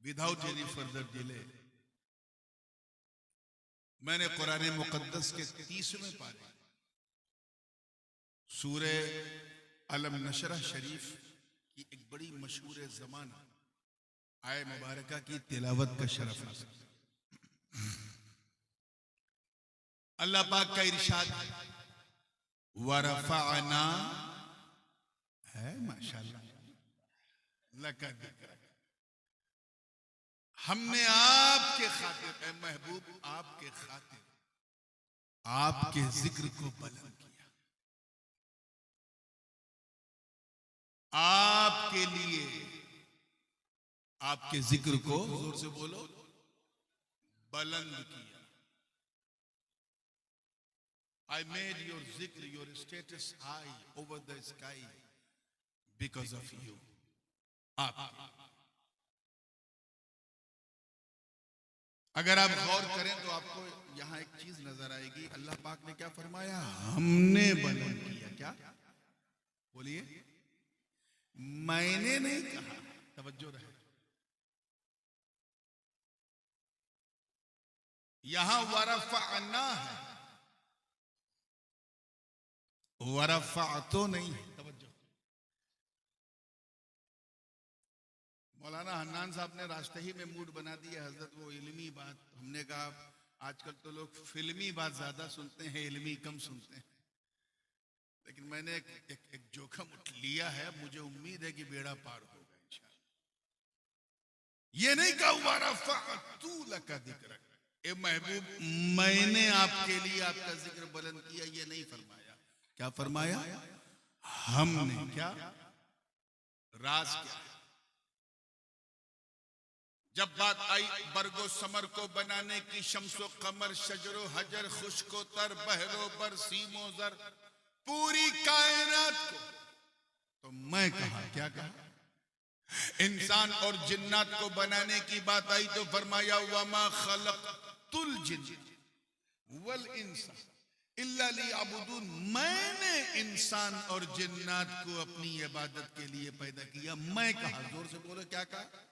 Without any further delay मैंने कुरान मुकद्दस के 30वें पारे सूरे अलम नशरह शरीफ की एक बड़ी मशहूर ज़माना आय मुबारका की तिलावत का शरफ हासिल। अल्लाह पाक का इरशाद वरफ़अना है माशाअल्लाह लक़द हमने आपके खातिर ए महबूब आपके खातिर आपके जिक्र को बुलंद किया, आपके लिए आपके जिक्र को जोर से बोलो बुलंद किया। I made your zikr, your status high over the sky because of you. आप अगर आप गौर करें तो आपको यहां एक चीज नजर आएगी। अल्लाह पाक ने क्या फरमाया? हमने बुलंद किया। क्या बोलिए? मैंने नहीं कहा। तवज्जो रहे, यहां वरफ़अना है, वरफ़अतो नहीं है। तवज्जो। मौलाना हन्नान साहब ने रास्ते ही में मूड बना दिया हजरत, वो इल्मी बात। हमने कहा आजकल तो लोग फिल्मी बात ज्यादा सुनते हैं, इल्मी कम सुनते हैं। लेकिन मैंने एक जोखम उठ लिया है, मुझे उम्मीद है कि बेड़ा पार होगा इंशाअल्लाह। ये नहीं कहा वरफ़अतु लका ज़िक्रक, ए महबूब मैंने आपके लिए आपका जिक्र बुलंद किया, ये नहीं फरमाया। क्या फरमाया? हमने। क्या राज क्या है? जब बात आई बरगो समर को बनाने की, शम्सो कमर शजरो हजर खुशको तर बहरो बर सीमो जर, पूरी कायनात को, तो मैं कहा। क्या कहा? इंसान और जिन्नात को बनाने की बात आई तो फरमाया वमा खलक़तुल जिन्न वल इंसा इल्ला लियअबुदून, मैंने इंसान और जिन्नात को अपनी इबादत के लिए पैदा किया। मैं कहा। जोर से बोलो क्या कहा?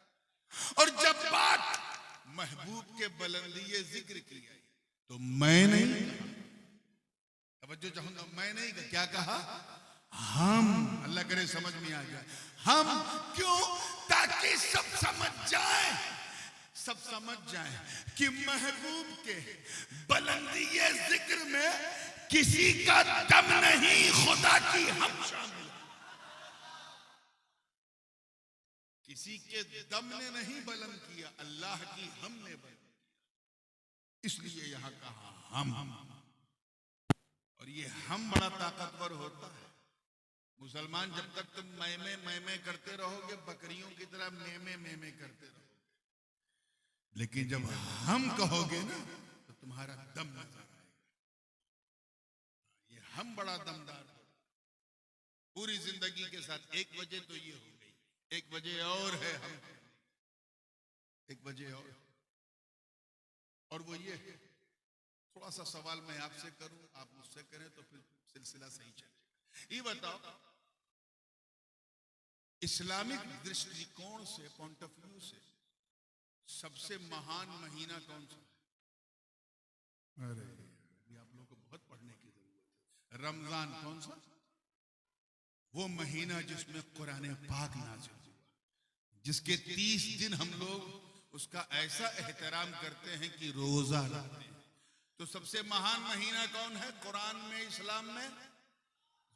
और जब बात महबूब के बुलंदी जिक्र की गई तो मैं नहीं कहा। तवज्जो चाहूंगा, मैं नहीं कहा। क्या कहा? हम। अल्लाह करे समझ में आ जाए। हम क्यों? ताकि सब समझ जाए, सब समझ जाए कि महबूब के बुलंदी जिक्र में किसी का दम नहीं, खुदा की हम शामिल। किसी के दम ने नहीं बुलंद किया, अल्लाह की हमने बुलंद किया। इसलिए यहां कहा हम। और ये हम बड़ा ताकतवर होता है। मुसलमान जब तक तुम मैं करते रहोगे, बकरियों की तरह मैं करते रहोगे, लेकिन जब हम कहोगे ना तो तुम्हारा दम नजर आएगा। ये हम बड़ा दमदार हो। पूरी जिंदगी के साथ 1 वजह तो ये हो गई, 1 वजह और है हम, 1 वजह और वो ये है। थोड़ा सा सवाल मैं आपसे करूं, आप मुझसे करें तो फिर सिलसिला सही चलेगा। ये बताओ, इस्लामिक दृष्टिकोण से, पॉइंट ऑफ व्यू से सबसे महान महीना कौन सा है? अरे ये आप लोगों को बहुत पढ़ने की जरूरत है। रमजान कौन सा? वो महीना जिसमें कुरान पाक नाज़िल हुआ, जिसके 30 दिन हम लोग उसका ऐसा एहतराम करते हैं कि रोजा रखते हैं। तो सबसे महान महीना कौन है कुरान में, इस्लाम में?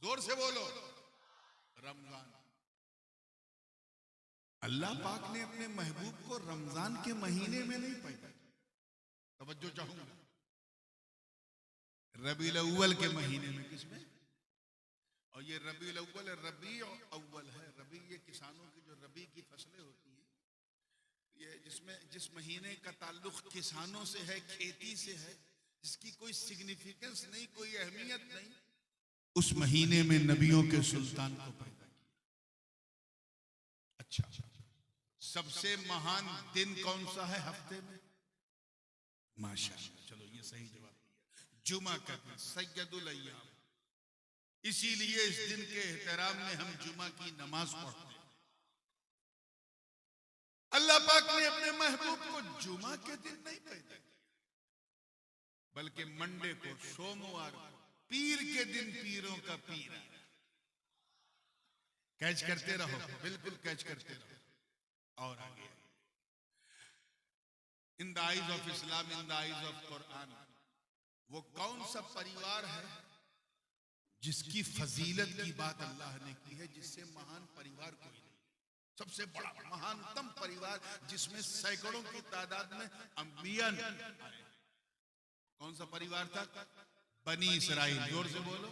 जोर से बोलो। रमजान। अल्लाह पाक ने अपने महबूब को रमजान के महीने में नहीं पैदा किया। तवज्जो चाहूंगा, रबीउल अव्वल के महीने में। किसमें? और ये रबीउल अव्वल रबी अव्वल है। रबी ये किसानों की जो रबी की फसलें होती हैं, ये जिस महीने का ताल्लुक किसानों से है, खेती से है, जिसकी कोई सिग्निफिकेंस नहीं, कोई अहमियत नहीं, उस महीने में नबियों के सुल्तान को पैदा किया। अच्छा, सबसे महान दिन कौन सा है हफ्ते में? माशाअल्लाह, चलो ये सही जवाब दिया। जुमा का दिन, सैयदुल अय्याम। इसीलिए इस दिन के एहतराम में हम जुमा की नमाज पढ़ते हैं। अल्लाह पाक ने अपने महबूब को जुमा के दिन नहीं पैदा किया, बल्कि मंडे को, सोमवार को, पीर के दिन पीरों का पीर। कैच करते रहो, बिल्कुल कैच करते रहो। और आगे, in the eyes of Islam, in the eyes of Quran, वो कौन सा परिवार है जिसकी फजीलत की बात अल्लाह ने की है, जिससे महान परिवार कोई नहीं। सबसे बड़ा महानतम परिवार जिसमें सैकड़ों की तादाद में अंबिया आए, कौन सा परिवार था? बनी इसराइल। जोर से बोलो।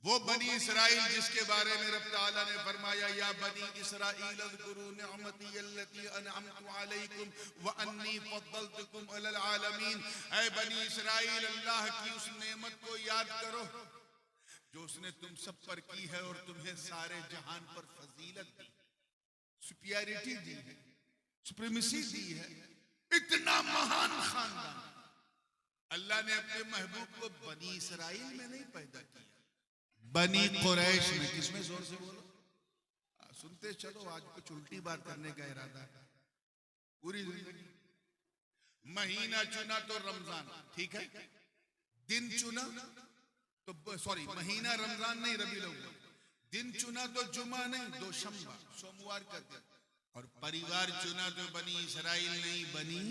वो बनी इसराइल जिसके बारे में रब ताला ने फरमाया, या बनी इसराइल अज़कुरू निअमती अल्लती अनअमतु अलैकुम व अन्नी फद्दलतुकुम अलल आलमीन। ऐ बनी इसराइल, अल्लाह की उस नेमत को याद करो जो उसने तुम सब पर की है और तुम्हें सारे जहान पर फजीलत दी, सुपीरियरिटी दी है, सुप्रीमेसी दी है। इतना महान खानदान अल्लाह ने अपने महबूब को बनी इसराइल में नहीं पैदा किया, बनी कुरैश में। किसमें? जोर से बोलो, सुनते चलो। आज कुछ उल्टी बात करने का इरादा है पूरी जिंदगी। महीना चुना तो रमजान, ठीक है। दिन चुना तो सॉरी, महीना रमजान नहीं, रबी अव्वल। दिन चुना तो जुमा नहीं, दोशंबा, सोमवार का दिन। और परिवार चुना तो बनी इसराइल नहीं, बनी।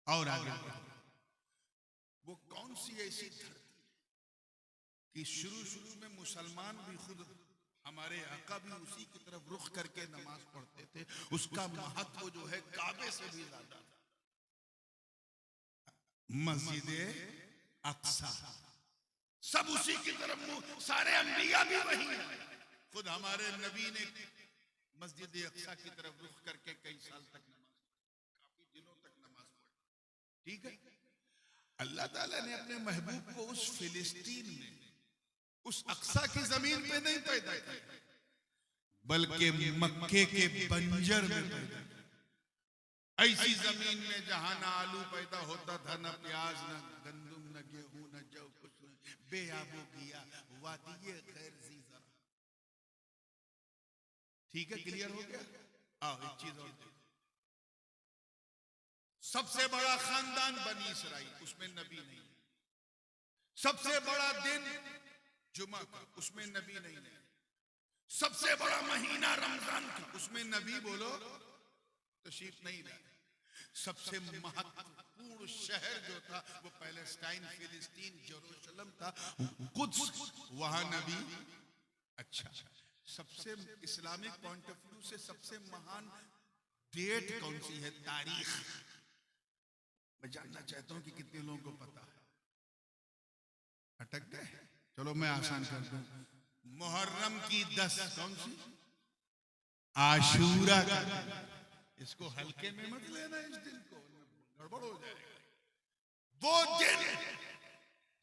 और आगे, वो कौन सी ऐसी धरती कि शुरू में मुसलमान भी खुद, हमारे आका भी उसी की तरफ रुख करके नमाज पढ़ते थे। उसका महत्व जो है काबे से भी ज्यादा था। मस्जिद अक्सा, सब उसी की तरफ, सारे अंबिया भी वही हैं। खुद हमारे नबी ने मस्जिद अक्सा की तरफ रुख करके कई साल तक नमाज, काफी दिनों तक नमाज पढ़ी, ठीक है। अल्लाह ताला ने अपने महबूब को उस फिलिस्तीन में, उस अक्सा की जमीन पे नहीं पैदा किया, बल्कि मक्के के बंजर में पैदा किया। ऐसी जमीन में जहां ना आलू पैदा होता था, ना प्याज, ना गंदुम, ना गेहूं, ना जौ, कुछ नहीं, बेआबो किया, वादिये गैर ज़ी ज़रा। ठीक है, क्लियर हो गया? आओ एक चीज और देखो। सबसे बड़ा खानदान बनी इसराइल, उसमें नबी नहीं। सबसे बड़ा दिन जुमा का, उसमें नबी नहीं है। सबसे बड़ा महीना रमजान का, उसमें नबी बोलो तशरीफ नहीं लाए। सबसे महत्वपूर्ण शहर जो था वो पैलेस्टाइन, फिलिस्तीन, जेरूशलम था, कुद्स, वहां नबी। अच्छा, सबसे इस्लामिक पॉइंट ऑफ व्यू से सबसे महान डेट कौन सी है? तारीख। मैं जानना चाहता हूं कि कितने लोगों को पता है। अटक गए? चलो मैं आसान कर दूं। मुहर्रम की 10, कौन सी? आशूरा का। इसको हल्के में मत लेना, इस दिन को गड़बड़ हो जाएगा। वो दिन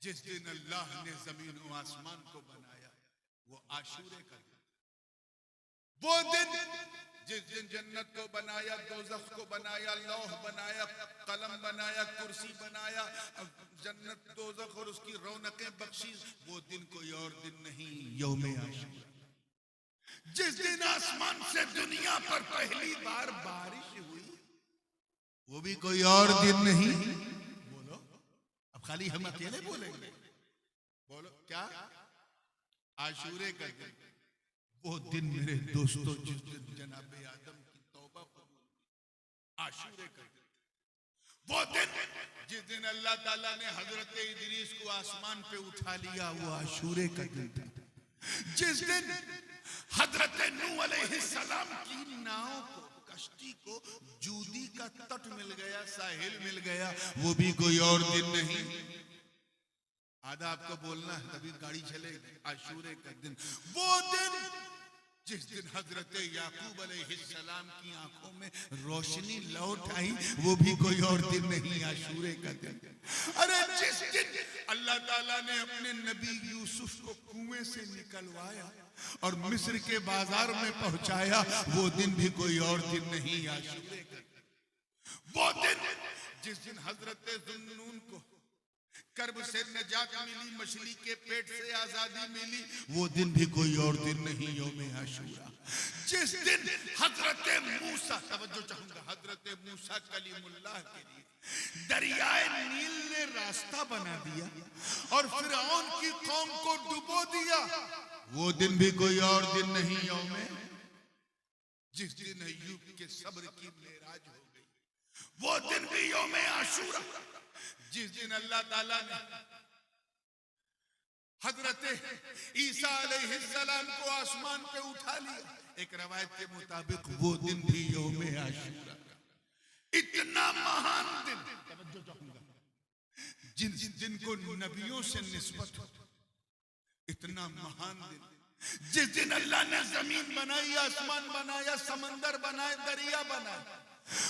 जिस दिन अल्लाह ने जमीन और आसमान को बनाया, वो आशूरे का दिन। वो दिन जिस दिन जन्नत को बनाया, दोज़ख को बनाया, लौह बनाया, कलम बनाया, कुर्सी बनाया, जन्नत, दोज़ख और उसकी रौनकें बख्शी, वो दिन कोई और दिन नहीं, यौम आशूरा। जिस दिन आसमान से दुनिया पर पहली बार बारिश हुई, वो भी कोई और दिन नहीं। बोलो, अब खाली हम अकेले बोलेंगे? बोलो क्या? आशूरे का दिन। वो दिन मेरे दोस्तों, जिस दिन जनाबे आदम की तौबा कबूल, आशूरे का दिन। वो दिन जिस दिन अल्लाह ताला ने हजरत इदरीस को आसमान पे उठा लिया, वो आशूरे का दिन था। जिस दिन हजरत नूह अलैहिस्सलाम की नाव को, कश्ती को जूदी का तट मिल गया, साहिल मिल गया, वो भी कोई और दिन नहीं। आधा आपको बोलना है तभी गाड़ी चलेगी। आशूरे का दिन। वो दिन जिस दिन हजरत याकूब अलैहिस्सलाम की आंखों में रोशनी लौट आई, वो भी कोई और दिन नहीं, आशूरे का दिन। अरे जिस दिन अल्लाह ताला ने अपने नबी यूसुफ को कुएं से निकलवाया और मिस्र के बाजार में पहुंचाया, वो दिन भी कोई और दिन नहीं, आशूरे का दिन। वो दिन जिस दिन हजरत ज़ुन्नून को कर्ब से नजात मिली, मछली के पेट से आजादी मिली, वो दिन भी कोई और दिन नहीं यौम आशूरा। जिस दिन हजरत मूसा, तवज्जो चाहूंगा, हजरत मूसा कलीमुल्लाह के लिए दरियाए नील ने रास्ता बना दिया और फिरौन की कौम को डुबो दिया, वो दिन भी कोई और दिन नहीं यौम, जिस दिन अय्यूब के सब्र की मेराज हो गई, वो दिन भी यौम आशूरा। जिस दिन अल्लाह ताला ने हजरत ईसा अलैहिस्सलाम को आसमान पे उठा लिया, एक रवायत के मुताबिक वो दिन भी यौम आशूरा। इतना महान दिन, जिस दिन को नबियों से निस्बत हो, इतना महान दिन, जिस दिन अल्लाह ने जमीन बनाई, आसमान बनाया, समंदर बनाए, दरिया बनाए,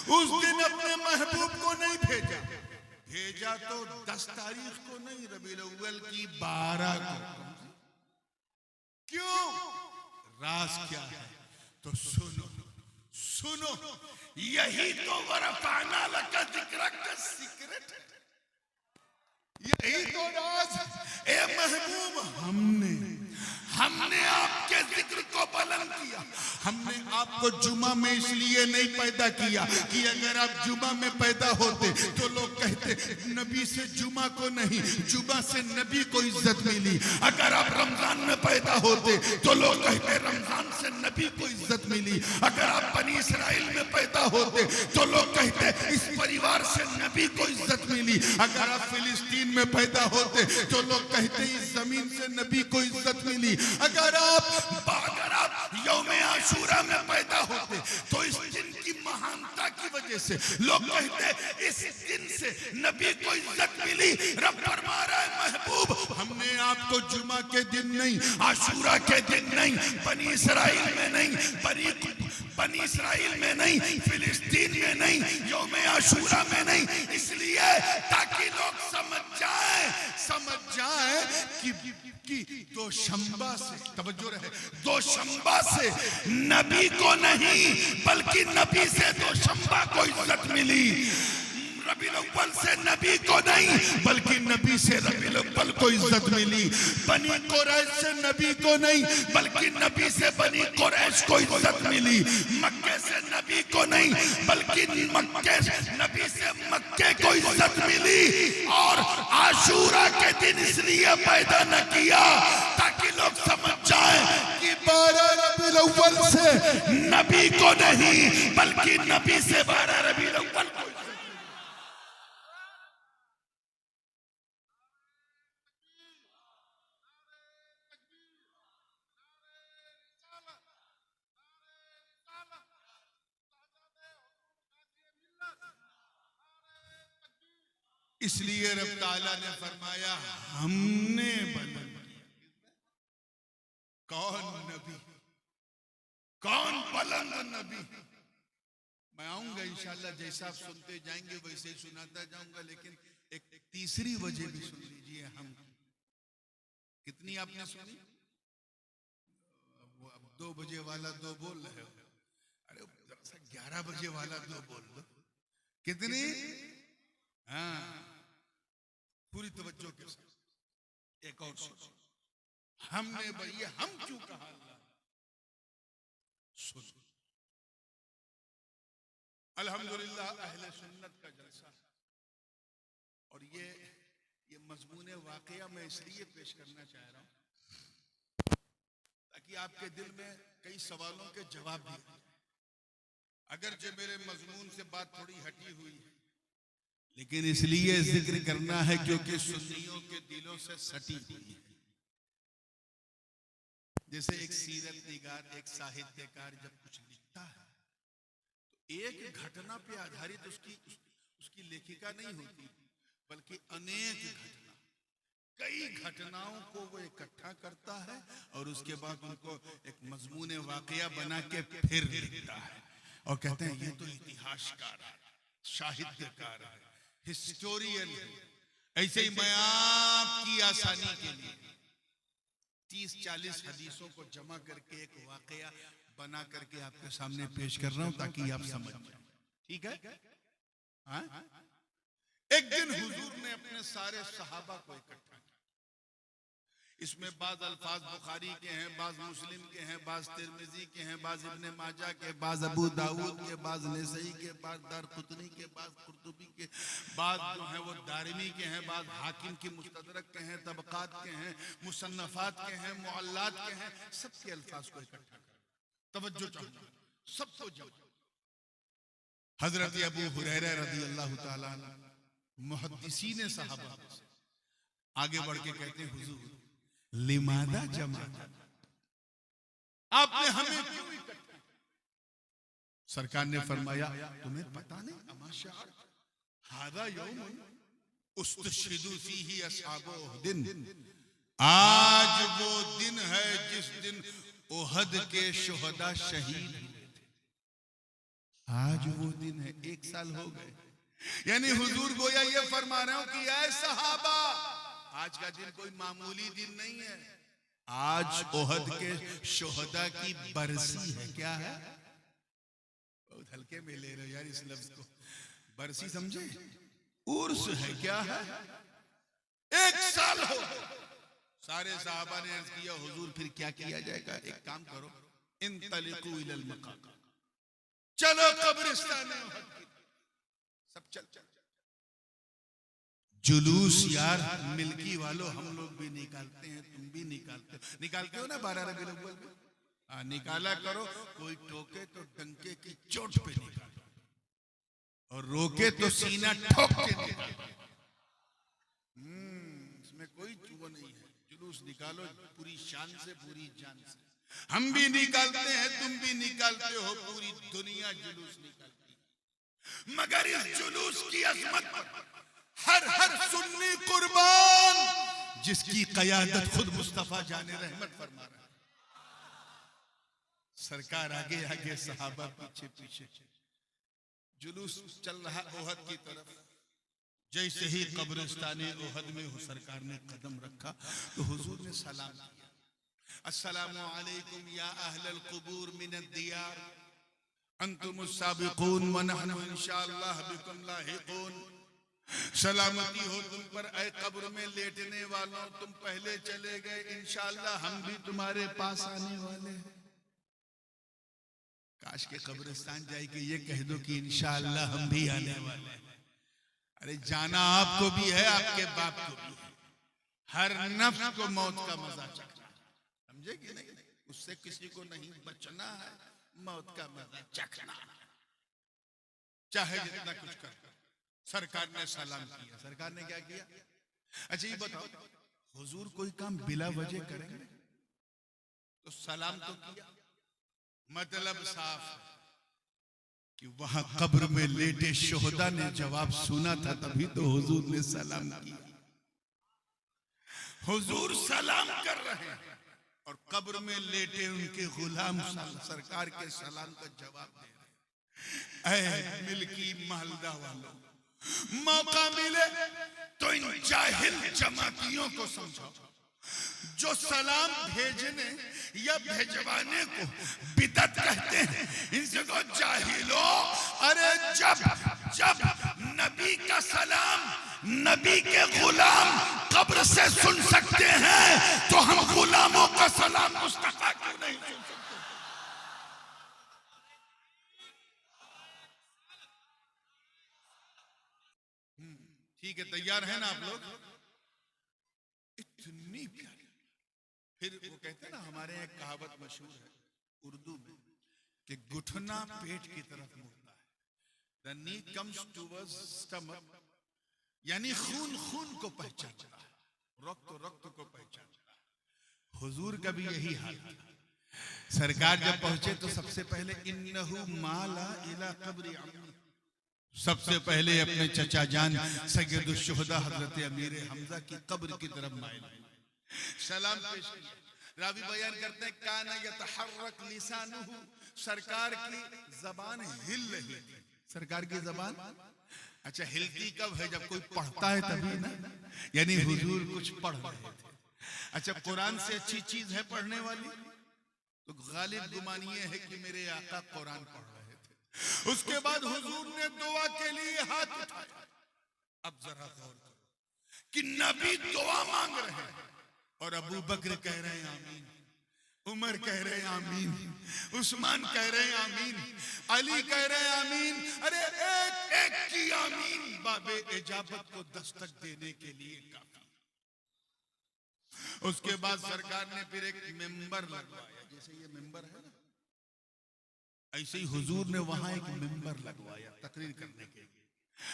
उस दिन अपने महबूब को नहीं भेजा। भेजा तो 10 तारीख को नहीं, रबीउल अव्वल की 12 को। क्यों? राज क्या है? तो सुनो सुनो, यही तो वरफ़अना लका ज़िक्रक का सीक्रेट है, यही तो राज। ए महबूब, हमने आपके जिक्र को बुलंद किया। हमने आपको जुमा में इसलिए नहीं पैदा किया कि अगर आप जुमा में पैदा होते तो लोग कहते नबी से जुमा को नहीं, जुमा से नबी को इज्जत मिली। अगर आप रमजान में पैदा होते तो लोग कहते रमजान से नबी को इज्जत मिली। अगर आप बनी इसराइल में पैदा होते तो लोग कहते इस परिवार से नबी को इज्जत मिली। अगर आप फिलिस्तीन में पैदा होते तो लोग कहते इस जमीन से नबी को इज्जत मिली। अगर आप यौम आशूरा में पैदा होते तो इस दिन की महानता की वजह से लोग कहते इस दिन से नबी को इज्जत मिली। रब फरमा रहा है महबूब, हमने आपको जुमा के दिन नहीं, आशूरा के दिन नहीं, बनी इसराइल में नहीं, बनी इसराइल में नहीं, फिलिस्तीन में नहीं, यौम आशूरा में नहीं, इसलिए ताकि लोग समझ जाए कि दो शंबा से, तवज्जो रहे, दो शंबा से नबी को नहीं बल्कि नबी से दो शंबा को इज्जत मिली। रबीउल अव्वल से नबी को नहीं बल्कि नबी से रबीउल अव्वल को इज्जत मिली। बनी कुरैश से नबी को नहीं बल्कि नबी से बनी कुरैश को इज्जत मिली। मक्के से नबी को नहीं बल्कि नबी से मक्के को इज्जत मिली। और आशूरा के दिन इसलिए पैदा न किया ताकि लोग समझ जाएं कि 12 रबीउल अव्वल से नबी को नहीं बल्कि नबी से 12 रबीउल अव्वल को। इसलिए रब ताला ने फरमाया हमने बुलंद किया। कौन नबी, कौन बुलंद नबी? मैं आऊंगा इंशाल्लाह, जैसा आप सुनते जाएंगे वैसे ही सुनाता जाऊंगा, लेकिन एक तीसरी वजह भी सुन लीजिए। हम कितनी आपने सुनी? अब 2 बजे वाला 2 बोल रहे हो, अरे 11 बजे वाला 2 बोल लो। कितनी? हाँ, पूरी तवज्जो के साथ एक और सोच। हमने भैया हम क्यों कहा? सुन, अल्हम्दुलिल्लाह अहले सुन्नत का जलसा। और ये मजमून वाकया मैं इसलिए पेश करना चाह रहा हूं ताकि आपके दिल में कई सवालों के जवाब भी। अगर जो मेरे मजमून से बात थोड़ी हटी हुई है, लेकिन इसलिए जिक्र करना है क्योंकि सुन्नियों के दिलों से सटी हुई है। जैसे एक सीरत निगार, एक साहित्यकार जब कुछ लिखता है तो एक घटना पे आधारित उसकी लेखिका नहीं होती, बल्कि अनेक घटना, कई घटनाओं को वो इकट्ठा करता है और उसके बाद उनको एक मजमून वाकया बना के फिर लिखता है और कहते हैं ये तो इतिहासकार है, साहित्यकार है, हिस्टोरियन है। ऐसे ही मैं आपकी आसानी के लिए 30-40 हदीसों को जमा करके एक वाकया बना करके आपके सामने पेश कर रहा हूं ताकि आप समझ जाएं। ठीक है? हाँ? एक दिन हुजूर ने अपने सारे सहाबा को इकट्ठा किया। इसमें बाज अल्फाज बुखारी के हैं, बाज मुस्लिम के हैं, बाज तिरमिजी के हैं, बाज इब्ने माजा के, बाज अबू दाऊद के, बाज नसई के, बाज दारकुतनी के, बाज कुर्तुबी के, बाज जो है वो दारिमी के हैं, बाज हाकिम की मुस्तदरक के हैं, तबकात के हैं, मुसन्नफात के हैं, मुअल्लात के हैं। सबके अल्फाज को इकट्ठा कर, तवज्जो चाहूंगा सबको जब हजरत अबू हुरैरा रज़ी अल्लाह ताला मुहद्दिसीन सहाबा आगे बढ़ के कहते हैं, हुजूर लिमादा जमा, आपने हमें क्यों इकट्ठा? सरकार ने फरमाया, तुम्हें पता नहीं, अमाशा हादा यौम उस्तशहिदु फीही अस्हाबो दिन, आज वो दिन है जिस दिन ओहद के शुहदा शहीद हुए थे। आज वो दिन है, 1 साल हो गए। यानी हुजूर गोया ये फरमा रहे हो कि ऐ सहाबा, आज का दिन कोई मामूली दिन नहीं है, आज ओहद के शुहदा की बरसी है। क्या है? बहुत हल्के में ले रहे हो यार इस लफ्ज को, बरसी समझे, उर्स है। क्या है? 1 साल हो गए। सारे सहाबा ने अर्ज किया, हुजूर फिर क्या किया जाएगा? एक काम करो, इंतलिकू इलल मकाम, चलो कब्रिस्तान में। सब चल जुलूस यार मिल्की वालों, हम लोग भी निकालते हैं, तुम भी निकालते हो ना 12 रबीउल अव्वल में। निकाला करो, कोई टोके तो डंके की चोट पे निकालो, और रोके तो सीना ठोक के निकालो। इसमें कोई वो नहीं है। जुलूस निकालो पूरी शान से, पूरी जान से। हम भी निकालते हैं, तुम भी निकालते हो, पूरी दुनिया जुलूस निकालती है। मगर इस जुलूस की अजमत पर हर सुन्नी कुर्बान, जिसकी क़यादत खुद मुस्तफा जाने रहमत फरमा रहा है। सरकार आगे आगे, सहाबा पीछे पीछे, जुलूस चल रहा ओहद की तरफ। जैसे ही कब्रिस्तान ओहद में हो सरकार ने कदम रखा तो हुजूर ने सलाम किया, अस्सलामु अलैकुम या अहलल कुबूर मिनद दियार अंतुमुस साबिकून व नहनु इंशाअल्लाह बिकुम लाहिकून। सलामती हो तुम पर ऐ कब्र में लेटने वालों, तुम पहले चले गए, इंशाअल्लाह हम भी तुम्हारे पास आने वाले हैं। काश के कब्रिस्तान जाए के ये कह दो कि इंशाअल्लाह हम भी आने वाले हैं। अरे जाना आपको भी है, आपके बाप को भी है। हर नफ्स को मौत का मजा चखना, समझे कि नहीं? उससे किसी को नहीं बचना है, मौत का मजा चखना, चाहे जितना कुछ कर। सरकार ने सलाम किया। सरकार ने क्या किया? अच्छा ये बताओ, हुजूर कोई काम बिला वजह करेंगे तो सलाम तो किया, मतलब साफ है कि वहां कब्र में लेटे शोहदा ने जवाब सुना था, तभी तो हुजूर ने सलाम किया। हुजूर सलाम कर रहे हैं और कब्र में लेटे उनके गुलाम सरकार के सलाम का जवाब दे रहे हैं। ऐ मिल्की महल्ला वालों, मौका मिले तो इन जाहिल जमातियों को समझाओ जो सलाम भेजने या भेजवाने को बिदअत कहते हैं। इनसे को जाहिलो, अरे जब नबी का सलाम नबी के गुलाम कब्र से सुन सकते हैं तो हम गुलामों का सलाम मुस्तफा क्यों नहीं सुन सकते? ठीक है, तैयार है ना आप लोग? इतनी प्यारी। फिर वो कहते हैं ना, हमारे यहाँ एक कहावत मशहूर है उर्दू में कि घुटना पेट की तरफ मुड़ता है। The knee comes towards stomach, यानी खून खून को पहचानता है, रक्त रक्त को पहचानता है। हुजूर का भी यही हाल था। सरकार जब पहुंचे तो सबसे पहले इन्नहु माला इला कब्री अम्मी, सबसे पहले अपने चचा जान सैयदुश शुहदा हजरत अमीर हमजा की कब्र की तरफ माइल सलाम पेश किया। रावी बयान करते हैं, काना यतहर्रक लिसानुहु, सरकार की जबान हिल रही थी। सरकार की जबान अच्छा हिलती कब है? जब कोई पढ़ता है तभी ना, यानी हुजूर कुछ पढ़ रहे थे। अच्छा, कुरान से अच्छी चीज है पढ़ने वाली? तो गालिब गुमान ये है कि मेरे आका कुरान पढ़ रहे थे। उसके बाद हुजूर ने दुआ के लिए हाथ उठाया, अब जरा गौर करो कि नबी दुआ मांग रहे हैं और अबू बकर कह रहे हैं आमीन, उमर कह रहे हैं आमीन, उस्मान कह रहे हैं आमीन, अली कह रहे हैं आमीन। अरे एक एक की आमीन बाबे इजाबत को दस्तक देने के लिए काफी। उसके बाद सरकार ने फिर एक मेंबर लगवाया, जैसे ये मेंबर है ना, ऐसे ही हुजूर ने वहां एक मेंबर लगवाया तकरीर करने के लिए।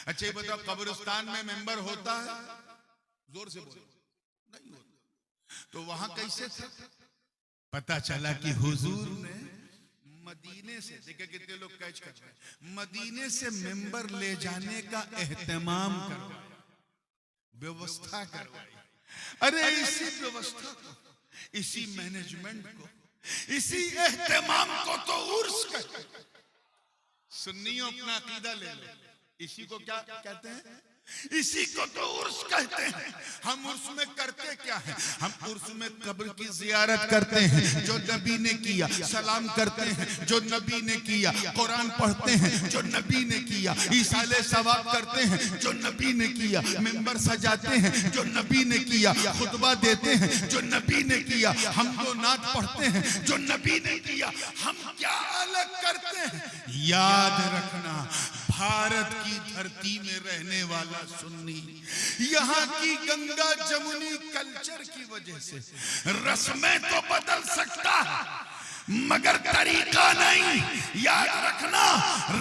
अच्छा ये बताओ कब्रिस्तान में मेंबर होता है? जोर से बोलो, नहीं होता। तो वहां कैसे था? पता चला कि हुजूर ने मदीने से, देखिए कितने लोग कैच कर रहे हैं, मदीने से मेंबर ले जाने का एहतमाम करवाया, व्यवस्था करवाई। अरे इसी व्यवस्था को, इसी मैनेजमेंट को, इसी एहतमाम को तो उर्स कहते हैं। सुन्नियों अपना अकीदा ले लो, इसी को क्या कहते हैं? इसी को तो उर्स कहते हैं। हम उर्स में करते क्या है? हम उर्स में कब्र की जियारत करते हैं जो नबी ने किया, सलाम करते हैं जो नबी ने किया, कुरान पढ़ते हैं जो नबी ने किया, ईसाले सवाब करते हैं जो नबी ने किया, मिंबर सजाते हैं जो नबी ने किया, खुतबा देते हैं जो नबी ने किया, हम तो नात पढ़ते हैं जो नबी ने किया। हम क्या अलग करते हैं? याद रखना, भारत की धरती में रहने वाला सुन्नी यहाँ की गंगा जमुनी कल्चर की वजह से रस्में तो बदल सकता है मगर तरीका नहीं। याद रखना,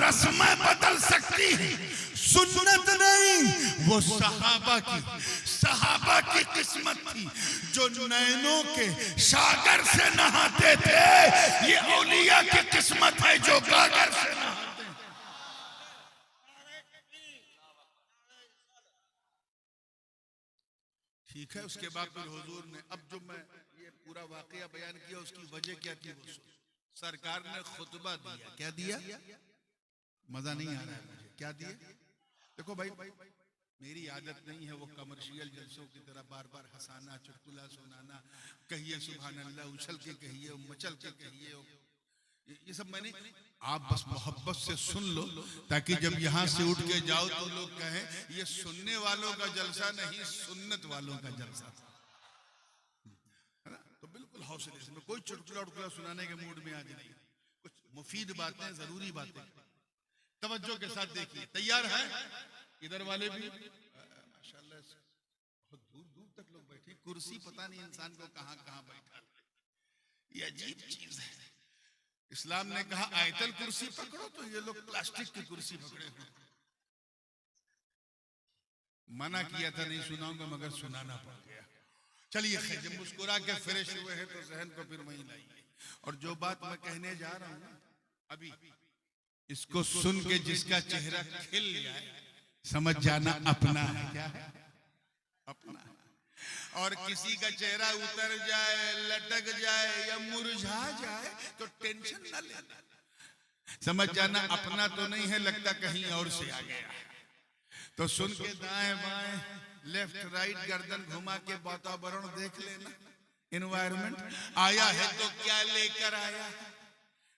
रस्में बदल सकती है, सुन्नत नहीं। वो सहाबा की किस्मत थी जो नैनों के सागर से नहाते थे। ये औलिया की किस्मत है जो गागर से नहाते। ठीक है, उसके बाद फिर हुजूर ने, अब जो मैं ये पूरा वाकया बयान किया उसकी वजह क्या थी? वो सरकार ने खुतबा दिया। क्या दिया? मजा नहीं आ रहा है मुझे। क्या दिया? देखो भाई, मेरी आदत नहीं है वो कमर्शियल जलसों की तरह बार बार हंसाना, चुटकुला सुनाना, कहिए सुभान अल्लाह, उछल के कहिए, मचल के कहिए, ये सब मैंने, आप बस मोहब्बत से सुन लो ताकि जब यहाँ से उठ के जाओ तो लोग कहें ये सुनने वालों का जलसा नहीं, सुन्नत वालों का जलसा था, है ना? तो बिल्कुल हौसले से, कोई चुटकुला उटकुला सुनाने के मूड में आज नहीं, कुछ मुफीद बातें, जरूरी बातें, तवज्जो के साथ देखिए। तैयार है? इधर वाले भी माशाल्लाह, बहुत दूर दूर तक लोग बैठे, कुर्सी पता नहीं इंसान को कहाँ कहाँ बैठा, ये अजीब चीज है। इस्लाम ने कहा आयतल कुर्सी पकड़ो, तो ये लोग प्लास्टिक की कुर्सी पकड़े हुए। मना किया था नहीं सुनाऊंगा मगर सुनाना पड़ गया। चलिए खैर, जब मुस्कुरा के फ्रेश हुए हैं तो जहन को फिर वहीं लाइए। और जो बात मैं कहने जा रहा हूं अभी, इसको सुन के जिसका चेहरा खिल जाए समझ जाना अपना है। क्या है? अपना है। और किसी का चेहरा उतर जाए, लटक जाए या मुरझा जाए तो टेंशन न लेना, समझ जाना अपना तो नहीं है, लगता कहीं और से आ गया। तो सुन के दाएं बाएं, लेफ्ट राइट गर्दन घुमा के वातावरण देख लेना, एनवायरनमेंट आया है तो क्या लेकर आया?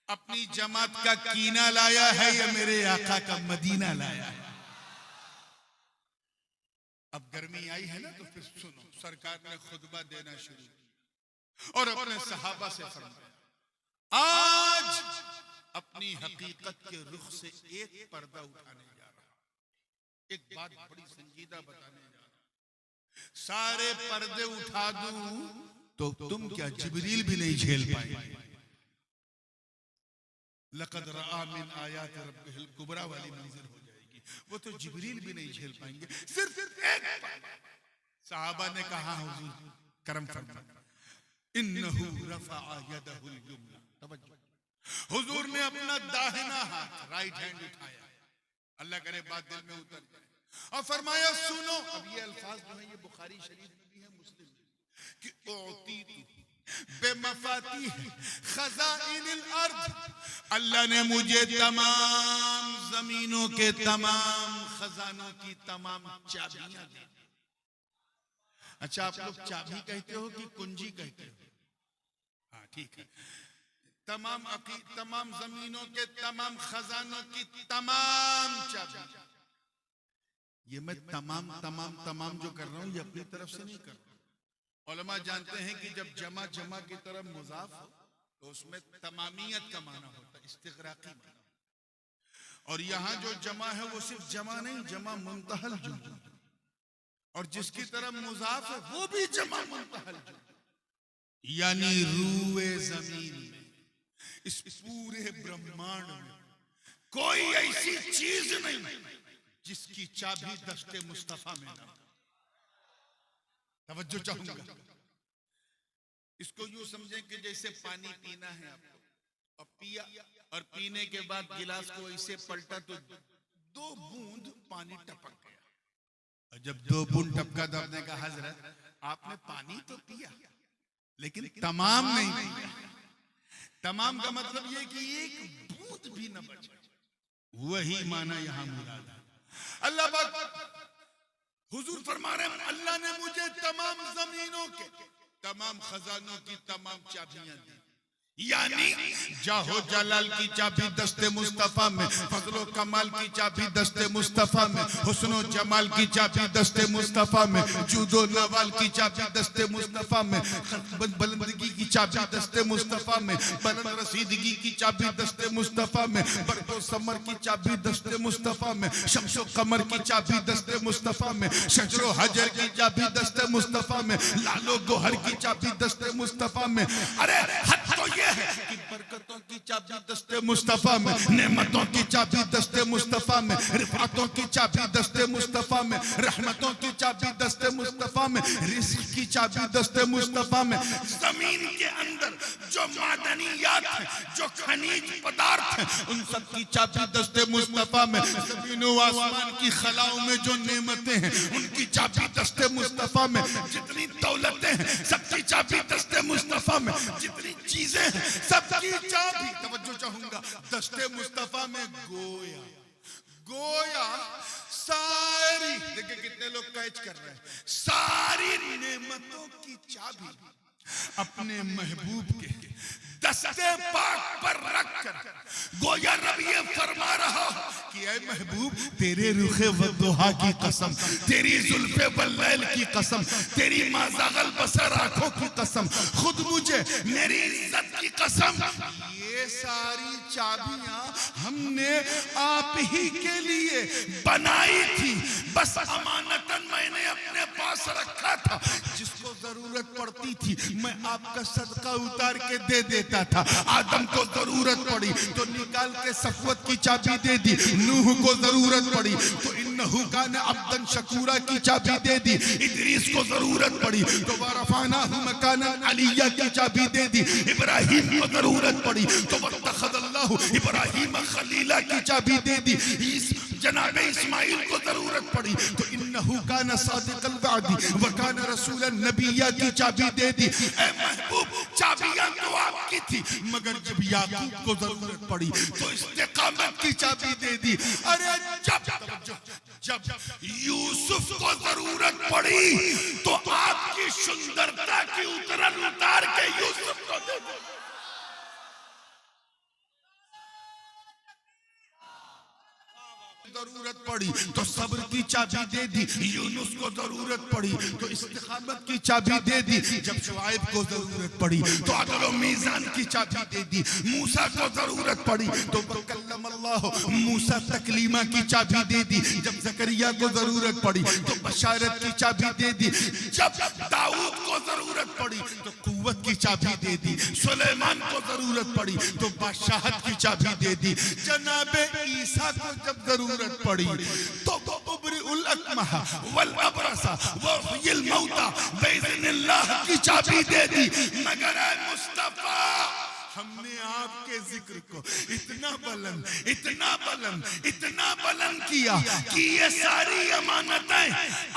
अपनी जमात का कीना लाया है या मेरे आका का मदीना लाया है? अब गर्मी आई है ना, तो फिर सुनो, सरकार ने खुतबा देना शुरू किया और अपने सहाबा से फरमाया, आज अपनी हकीकत के रुख से एक पर्दा उठाने जा रहा, एक बात बड़ी संजीदा बताने जा रहा। सारे पर्दे उठा दूं तो तुम क्या जिब्रील भी नहीं झेल पाएंगे। लक़द रआ मिन आयात रब्बिहिल कुबरा वाली मंजिल हो जाएगी, वो तो जिब्रील भी नहीं झेल पाएंगे। सिर्फ एक सहाबा ने कहा हुजूर करम फरमाइए, इन्नहु रफ़अ यदहुल युमना। तवज्जो, हुजूर ने अपना दाहिना हाथ, राइट हैंड उठाया, अल्लाह करे बात दिल में उतर जाए, और फरमाया सुनो। अब ये अल्फाज जो है ये बुखारी शरीफ में भी है, मुस्लिम कि उतीतु बेमफातीह खज़ाइनिल अर्द, अल्लाह ने मुझे तमाम जमीनों के तमाम खजानों की तमाम चाबियां दी। अच्छा, आप लोग चाबी कहते हो कि कुंजी कहते हो? हाँ ठीक है। तमाम जमीनों के तमाम खजानों की तमाम चाबी ये मैं तमाम जो कर रहा हूं ये अपनी तरफ से नहीं कर रहा। उलमा जानते हैं कि जब जमा की तरफ मुजाफ हो तो उसमें तमामियत का माना होता है, इस्तिग़राक़ी माना। और यहां जो जमा है वो सिर्फ जमा नहीं, जमा मुंतहल जुमला, और जिसकी तरफ मुजाफ है वो भी जमा मुंतहल जुमला। यानी रूए जमीन में, इस पूरे ब्रह्मांड में कोई ऐसी चीज नहीं जिसकी चाबी दस्ते मुस्तफा में ना। तवज्जो चाहूंगा। इसको यूं समझें कि जैसे पानी पीना है आपको, और पिया, और पीने के बाद गिलास को ऐसे पलटा तो 2 बूंद पानी टपक गया। और जब 2 बूंद टपका तो आपने कहा हजरत आपने पानी तो पिया लेकिन तमाम नहीं पिया। तमाम का मतलब ये कि एक बूंद भी न बचा। वही माना यहां मुराद है। अल्लाह पाक हुजूर फरमा रहे हैं अल्लाह ने मुझे तमाम जमीनों के तमाम खजानों की तमाम चाबियां दी। यानी जाहो जलाल की चाबी दस्ते मुस्तफा में, फजलो कमाल की चाबी दस्ते मुस्तफा में, हुस्नो जमाल की चाबी दस्ते मुस्तफा में, जूदो नवाल की चाबी दस्ते मुस्तफा में, बुलंदगी की चाबी दस्ते मुस्तफा में, बुलंद रसीदगी की चाबी दस्ते मुस्तफा में, बरको समर की चाबी दस्ते मुस्तफा में, शम्सो कमर की चाबी दस्ते मुस्तफा में, शजरो हजर की चाबी दस्ते मुस्तफा में, लालो गोहर की चाबी दस्ते मुस्तफा में। अरे हद तो ये है कि बरकतों की चाबी दस्ते मुस्तफा में, नेमतों की चाबी दस्ते मुस्तफा में, रिफातों की चाबी दस्ते मुस्तफा में, रहमतों की चाबी दस्ते मुस्तफा में, रिज़्क़ की चाबी दस्ते मुस्तफा में। जमीन के अंदर जो मादनियात है, जो खनिज पदार्थ है, उन सब की चाबी दस्ते मुस्तफा में। ज़मीन व आसमान की खलाओं में जो नेमतें हैं उनकी चाबी दस्ते मुस्तफा में। जितनी दौलतें हैं सबकी चाबी दस्ते मुस्तफा में। जितनी चीजें हैं सबकी चाबी, तवज्जो चाहूंगा, दस्ते मुस्तफा में। गोया सारी, देखिए कितने लोग कैच कर रहे हैं, सारी नेमतों की चाबी अपने महबूब के दस्ते पाक पर रखकर गोया रब ये फरमा रहा कि ऐ महबूब तेरे रुखे वद्दुहा की कसम, तेरी जुल्फे वल्लैल की कसम, तेरी माज़ागल बसर आंखों की कसम, खुद मुझे मेरी इज्जत की कसम, ये सारी चाबियां हमने आप ही के लिए बनाई थी। बस अमानतन मैंने अपने पास रखा था। जिसको जरूरत पड़ती थी मैं आपका सदका उतार के दे देता था। आदम को जरूरत पड़ी तो निकाल के सफवत की चाबी दे दी। नूह को जरूरत पड़ी तो इन्नहु कान अब्दन शकूरा की चाबी दे दी। इदरीस को जरूरत पड़ी तो वरफानाहु मकानन अलिया की चाबी दे दी। इब्राहिम को जरूरत पड़ी तो वत्तखज़ल्लाहु इब्राहिम खलीला की चाबी दे दी। जनाब इस्माइल को जरूरत पड़ी तो इन्नहु कान सादिक़ल वादी व कान रसूलन नबिय्या की चाबी दे दी। ऐ महबूब चाबियां तो आपकी थी मगर जब याकूब को जरूरत पड़ी तो इस्तिकामत की चाबी दे दी। अरे जब यूसुफ को जरूरत पड़ी तो आपकी सुंदरता की उतार के यूसुफ को दे दी। जरूरत पड़ी तो सब्र की चाबी दे दी। यूनुस को जरूरत पड़ी तो इस्तिकामत की चाबी दे दी। जब शुआइब को जरूरत पड़ी तो अदल व मीज़ान की चाबी दे दी। मूसा को जरूरत पड़ी तो कल्लमल्लाह मूसा तकलीमा की चाबी दे दी। जब जकरिया को जरूरत पड़ी तो बशारत की चाबी दे दी। जब दाऊद को जरूरत पड़ी तो कुव्वत की चाबी दे दी। सुलेमान को जरूरत पड़ी तो बादशाहत की चाबी दे दी। जनाबे ईसा को जब जरूरत पड़ी तो उब्रिउल अकमहा वल अबरसा वहियल मौता बिइज़्निल्लाह की चाबी दे दी। मगर ऐ मुस्तफा हमने आपके जिक्र को इतना बुलंद किया कि ये सारी अमानतें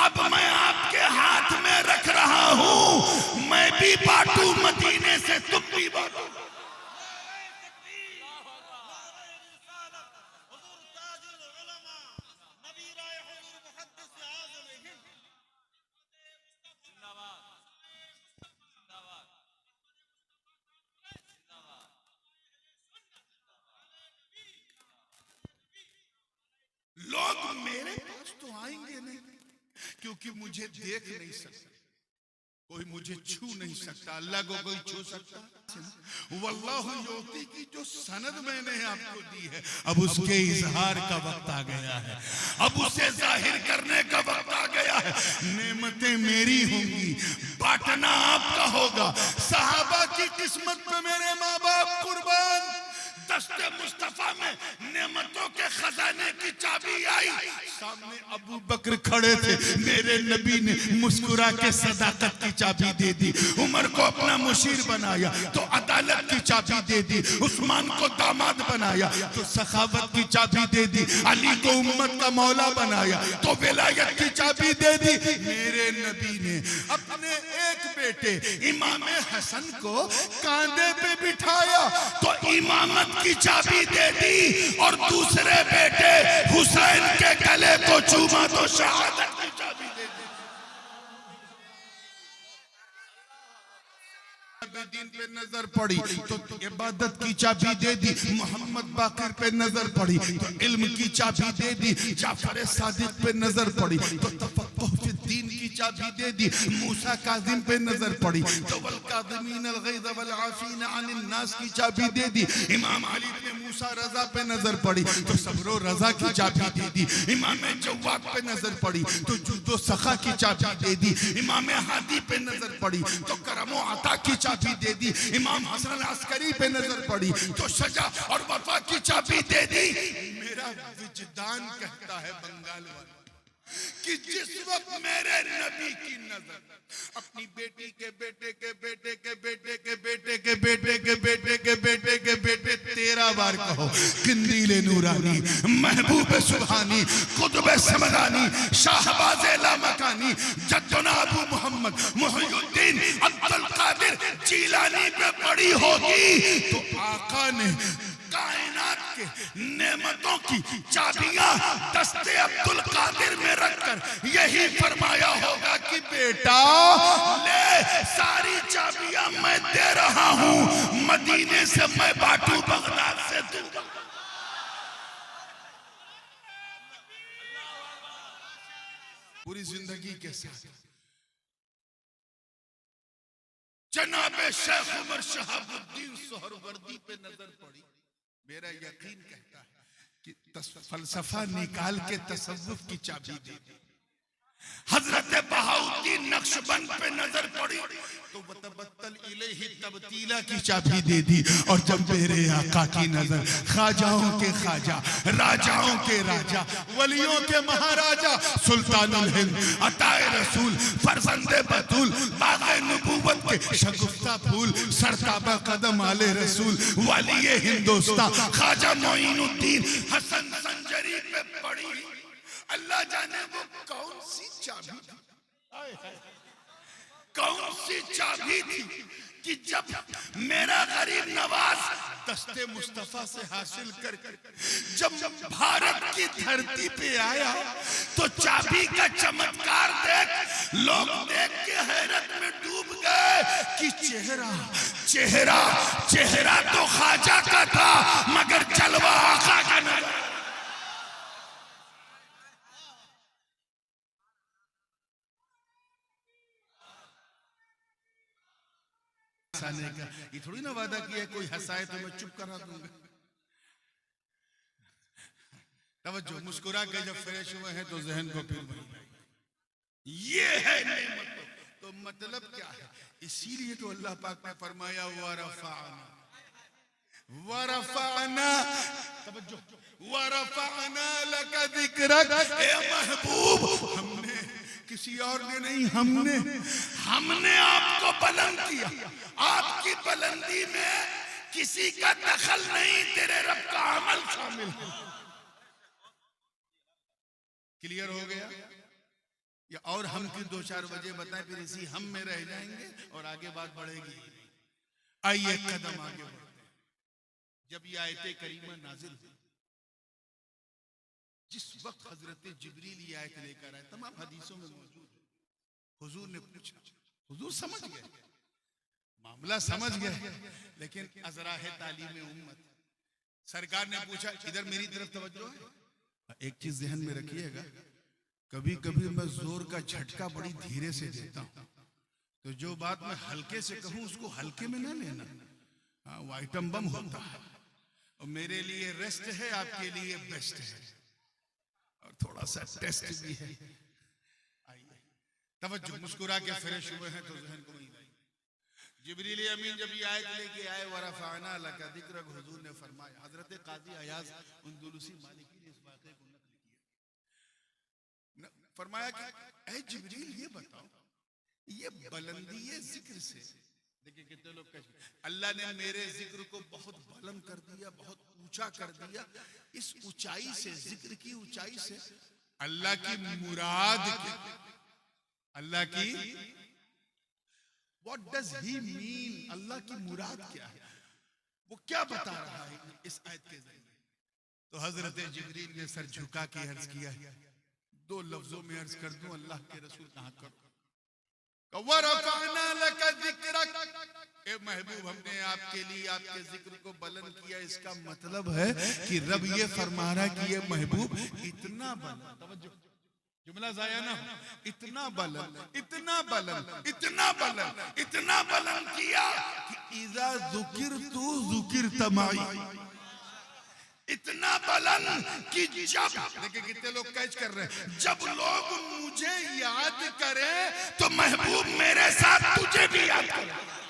अब मैं आपके हाथ में रख रहा हूं। मैं भी बांटू मदीने से तुम भी बांटो। लोग मेरे पास तो आएंगे क्योंकि मुझे देख नहीं सकता, कोई मुझे छू नहीं सकता, अल्लाह को कोई छू सकता? वल्लाहु युती की जो सनद मैंने आपको दी है, अब उसके इजहार का वक्त आ गया है, अब उसे जाहिर करने का वक्त आ गया है। नेमतें मेरी होंगी, बांटना आपका होगा। सहाबा की किस्मत पे मेरे माँ बाप कुर्बान। दस्ते मुस्तफा में नेमतों के खजाने की चाबी आई, सामने अबू बकर खड़े थे, मेरे नबी ने मुस्कुरा के सदाकत की चाबी दे दी। उमर को अपना मुशीर बनाया तो अदालत की चाबी दे दी। उस्मान को दामाद बनाया तो सखावत की चाबी दे दी। अली को उम्मत का मौला बनाया तो विलायत की चाबी दे दी। मेरे नबी ने अपने एक बेटे इमाम हसन को कांधे पे बिठाया तो इमामत की चाबी दे दी, और दूसरे बेटे हुसैन के गले को चूमा तो शहादत की चाबी दे दी। दीन पे नजर पड़ी तो इबादत की चाबी दे दी। मोहम्मद बाकिर पे नजर पड़ी तो इल्म की चाबी दे दी। जाफर सादिक पे नजर पड़ी तो तफक्कुह फी दीन की चाबी दे दी। मूसा काजिम पे नजर पड़ी तो वल काज़िमीन अल गैज़ वल आफीन अनिन नास की चाबी दे दी। इमाम अली पे मूसा रजा पे नजर पड़ी तो सब्र रजा की चाबी दे दी। इमाम जव्वाद पे नजर पड़ी तो जुदो सखा की चाबी दे दी। इमाम हादी पे नजर पड़ी तो करम व अता की चाबी दे दी। इमाम हसन अस्करी पे नजर पड़ी तो सजा और वफा की चाबी दे दी। मेरा विजदान कहता है बंगाल वाला कि जिस वक्त मेरे नबी की नजर अपनी बेटी के बेटे के बेटे के बेटे के बेटे के बेटे के बेटे के बेटे के बेटे 13 बार कहो, किंदीले नूरानी, महबूब सुभानी, कुतुब समदानी, शाहबाज लामकानी, जद्दुना अबू मोहम्मद मुहियुद्दीन अब्दुल कादिर जीलानी पे पड़ी होगी तो आका ने कायनात के नेमतों की चाबियां दस्ते अब्दुल कादिर में रखकर यही फरमाया होगा कि बेटा ले, सारी चाबियां मैं दे रहा हूं, मदीने से मैं बांटू, बगदाद से तू। पूरी जिंदगी के साथ जनाबे शेख उमर शहाबुद्दीन सोहरवर्दी पे नजर पड़ी। मेरा यकीन कहता है कि फलसफा निकाल के तसव्वुफ की चाबी दे दी। हजरत बहाउद्दीन नक्शबंद पे नजर पड़ी तो वतबत्तल इलैहि तबतीला की चाबी दे दी। और जब मेरे आका की नजर ख्वाजाओं के ख्वाजा, राजाओं के राजा, वलियों के महाराजा, सुल्तानुल हिंद, अताए रसूल, फरजंदे बतूल, बाग़े नबूवत के शगुफ्ता फूल, सरताबा कदम आले रसूल, वालिए हिंदुस्तान ख्वाजा मोइनुद्दीन हसन संजरी पे पड़ी। अल्लाह जाने वो कौन सी चाबी थी, कौन सी चाबी थी कि जब मेरा गरीब नवाज दस्ते मुस्तफा से हासिल कर जब भारत की धरती पे आया तो चाबी का चमत्कार देख लोग देख के हैरत में डूब गए कि चेहरा चेहरा चेहरा तो ख्वाजा का था मगर जलवा आका का नजर। ये थोड़ी ना वादा किया कोई हंसाए तो मैं चुप करा दूंगा। तवज्जो, मुस्कुरा के जब फ्रेश हुए हैं तो जहन को फिर ये है नेमत। तो मतलब क्या है? इसीलिए तो अल्लाह पाक ने फरमाया वरफाना, तवज्जो, वरफाना लका जिक्रक, ए महबूब, हमने किसी और ने नहीं, हमने आपको बुलंद किया। आपकी बुलंदी में किसी का दखल नहीं, तेरे रब का अमल शामिल है। क्लियर हो गया? या और हम की 2-4 वजह बताएं, फिर इसी हम में रह जाएंगे और आगे बात बढ़ेगी। आइए कदम आगे बढ़ते हैं। जब ये आयत करीमा नाजिल हुई, जिस वक्त हजरत जिब्रील ये आयत लेकर आए, तमाम हदीसों में मौजूद है। हुजूर ने पूछा, हुजूर समझ गए, मामला समझ गए, लेकिन अज़राह तालीम उम्मत, सरकार ने पूछा, इधर मेरी तरफ तवज्जो है। एक चीज ध्यान में रखिएगा, कभी कभी मैं जोर का झटका बड़ी धीरे से देता हूं, तो जो बात मैं हल्के से कहूं उसको हल्के में ना लेना। हाँ, वो आइटम बम होता है, और मेरे लिए रेस्ट है, आपके लिए बेस्ट है, और थोड़ा सा टेस्ट भी है। आइए तवज्जो, मुस्कुरा के फ्रेश हुए हैं तो जहन को जिब्रील अमीन जब ये आयत लेके आए, वरफ़अना लका ज़िक्रक, हुजूर ने फरमाया, हजरत काजी अयाज़ अंदलुसी मालिकी ने इस वाक़े को नक़ल किया, फरमाया कि ऐ जिब्रील ये बताओ, ये बुलंदी जिक्र से, देखिए कितने लोग कहते हैं अल्लाह ने मेरे जिक्र को बहुत बुलंद कर दिया, बहुत ऊंचा कर दिया, इस ऊंचाई से, जिक्र की ऊंचाई से अल्लाह की मुराद क्या, अल्लाह की What does he mean? अल्लाह की मुराद क्या है, वो क्या बता रहा है इस आयत के जरिए। तो हजरत जिब्रील ने सर झुका के अर्ज किया, दो लफ्जों में अर्ज कर दूं, अल्लाह के रसूल कहां करो, वरफ़अना लका ज़िक्रक, ए महबूब हमने आपके लिए आपके जिक्र को बुलंद किया। इसका मतलब है कि रब ये फरमा रहा कि ये महबूब इतना बुलंद, तवज्जो जुमला जाया ना, इतना बुलंद, इतना बुलंद, इतना बुलंद, इतना बुलंद किया कि इज़ा ज़ुकिरतु ज़ुकिरत माई, इतना बुलंद कि जब, देखिए कितने लोग कैच कर रहे हैं, जब लोग मुझे याद करें तो महबूब मेरे साथ तुझे भी याद करे।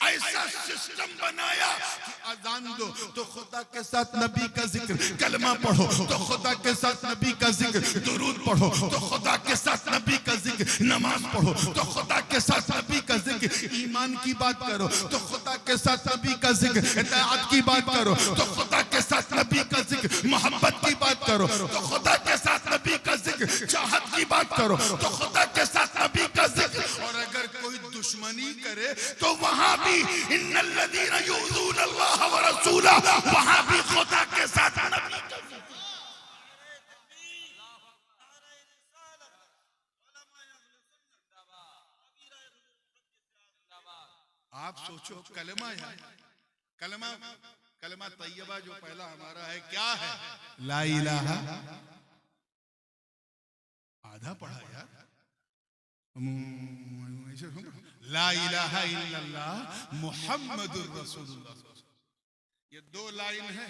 ऐसा सिस्टम बनाया कि अजान दो तो खुदा के साथ नबी का जिक्र, कलमा पढ़ो तो खुदा के साथ नबी का जिक्र, दुरूद पढ़ो तो खुदा के साथ नबी का जिक्र, नमाज पढ़ो तो खुदा के साथ नबी का जिक्र, ईमान की बात करो तो खुदा के साथ नबी का जिक्र, इताअत की बात करो तो खुदा के साथ नबी का जिक्र, मोहब्बत की बात करो तो खुदा के साथ नबी का जिक्र, चाहत की बात करो तो खुदा के साथ नबी का जिक्र, और अगर कोई दुश्मनी करे तो वहां भी इन्नल्लज़ीना युज़ूना अल्लाह व रसूला, वहां भी खुदा के साथ नबी का जिक्र। आप सोचो कलमा है, कलमा, कलमा तैयबा जो पहला हमारा है क्या है, ला इलाहा, आधा पढ़ा यार, ला इलाहा इल्लल्लाह मुहम्मदुर रसूलुल्लाह। ये दो लाइन है,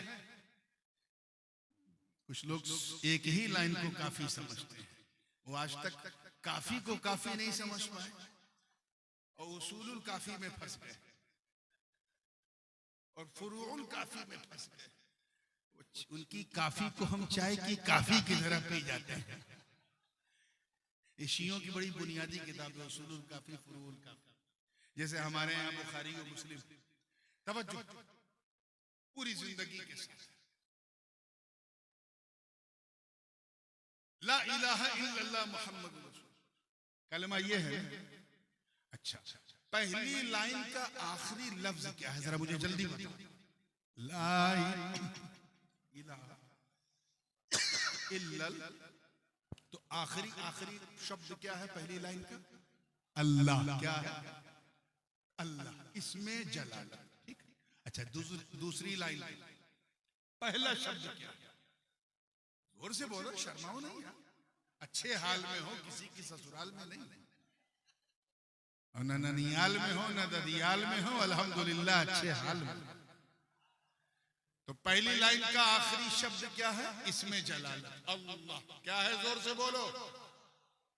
कुछ लोग एक ही लाइन को काफी समझते हैं, वो आज तक काफी को काफी नहीं समझ पाए और उसूलुल काफी में फंस गए और फुरूउल काफी में फंस गए। उनकी काफी को हम चाय की काफी की तरह पी जाते हैं। ये शियों की बड़ी बुनियादी किताब है, उसूलुल काफी, फुरूउल काफी, जैसे हमारे यहाँ बुखारी और मुस्लिम। तवज्जो, पूरी जिंदगी के साथ ला इलाहा इल्लल्लाह मुहम्मदुर रसूल, कलमा ये है। अच्छा, पहली लाइन का आखिरी लफ्ज क्या है, जरा मुझे जल्दी बताओ। ला इलाहा इल्लल्लाह, तो आखिरी शब्द क्या है पहली लाइन का, अल्लाह। क्या है, अल्लाह, इसमें जलाल। ठीक, अच्छा दूसरी लाइन पहला शब्द क्या है, जोर से बोलो, शर्माओ नहीं, अच्छे हाल में हो, किसी की ससुराल में नहीं, और न ननियाल में हो न ददियाल में हो, अल्हम्दुलिल्लाह अच्छे हाल में। तो पहली लाइन का आखिरी शब्द क्या है, इसमें जलाल, अल्लाह। क्या है, जोर से बोलो।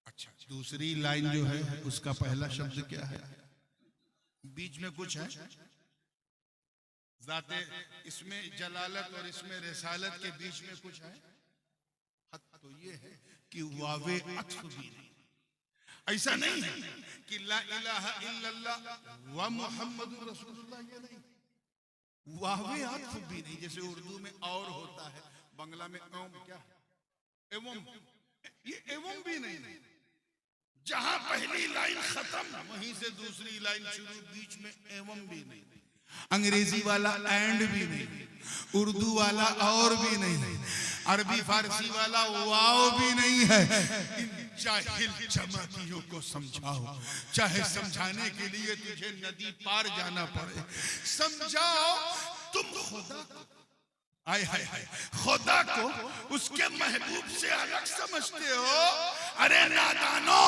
अच्छा, दूसरी लाइन जो है उसका पहला शब्द क्या है, बीच में कुछ है, जाते, इसमें जलालत और इसमें रिसालत के बीच में कुछ है, तो ये है कि वावे अत्फ भी नहीं, ऐसा नहीं है कि ला इलाहा इल्लल्लाह व मुहम्मदुर रसूलुल्लाह, ये नहीं, वावे अत्फ भी नहीं, जैसे उर्दू में और होता है, बांग्ला में क्या है, एवं, ये एवं भी नहीं, जहां पहली लाइन खत्म वहीं से दूसरी लाइन शुरू, बीच में एवं भी नहीं, अंग्रेजी वाला एंड भी नहीं, उर्दू वाला और भी नहीं, अरबी फारसी वाला वाव भी नहीं है। इन जाहिल जमातियों को समझाओ, चाहे समझाने के लिए तुझे नदी पार जाना पड़े, समझाओ तुम खुदा को, आय हाय हाय, खुदा को उसके महबूब से अलग समझते हो? अरे नादानो,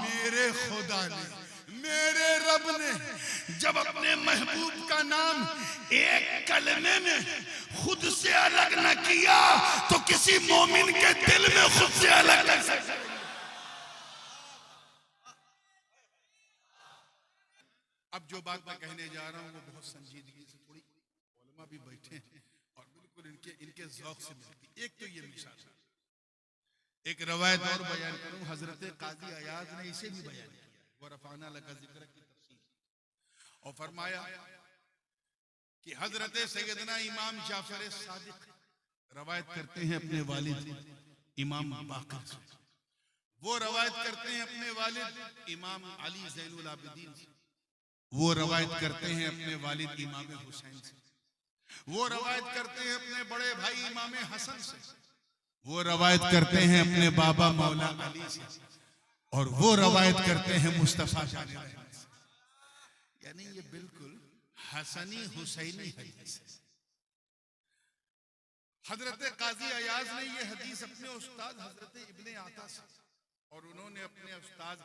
मेरे खुदा ने, मेरे रब ने जब अपने महबूब का नाम एक कलमे में खुद से अलग न किया तो किसी मोमिन के दिल में खुद से अलग कर सकता है। अब जो बात मैं कहने जा रहा हूं वो बहुत संजीदगी से, थोड़ी उलमा भी बैठे हैं और बिल्कुल इनके ज़ौक़ से मिलती। एक तो ये मिसाल, एक रवायत और बयान करूं, हजरत काजी अयाज ने इसे भी बयान किया, वो रफ़ाना लका ज़िक्र की तफसीर, और फरमाया कि हजरत सैयदना इमाम जाफर सादिक रवायत करते हैं अपने वालिद इमाम बाकर से, वो रवायत करते हैं अपने वालिद इमाम अली ज़ैनुल आबिदीन से, वो रवायत करते हैं अपने वालिद इमाम हुसैन से, वो रवायत करते हैं अपने बड़े भाई इमाम हसन से, वो रवायत करते हैं अपने बाबा मौला अली से, और वो रवायत करते हैं मुस्तफा जान रहमत से। यानी ये बिल्कुल हसनी हुसैनी हदीस है। हजरत काजी अयाज ने ये हदीस अपने उस्ताद हजरत इब्ने आता से, और उन्होंने अपने उस्ताद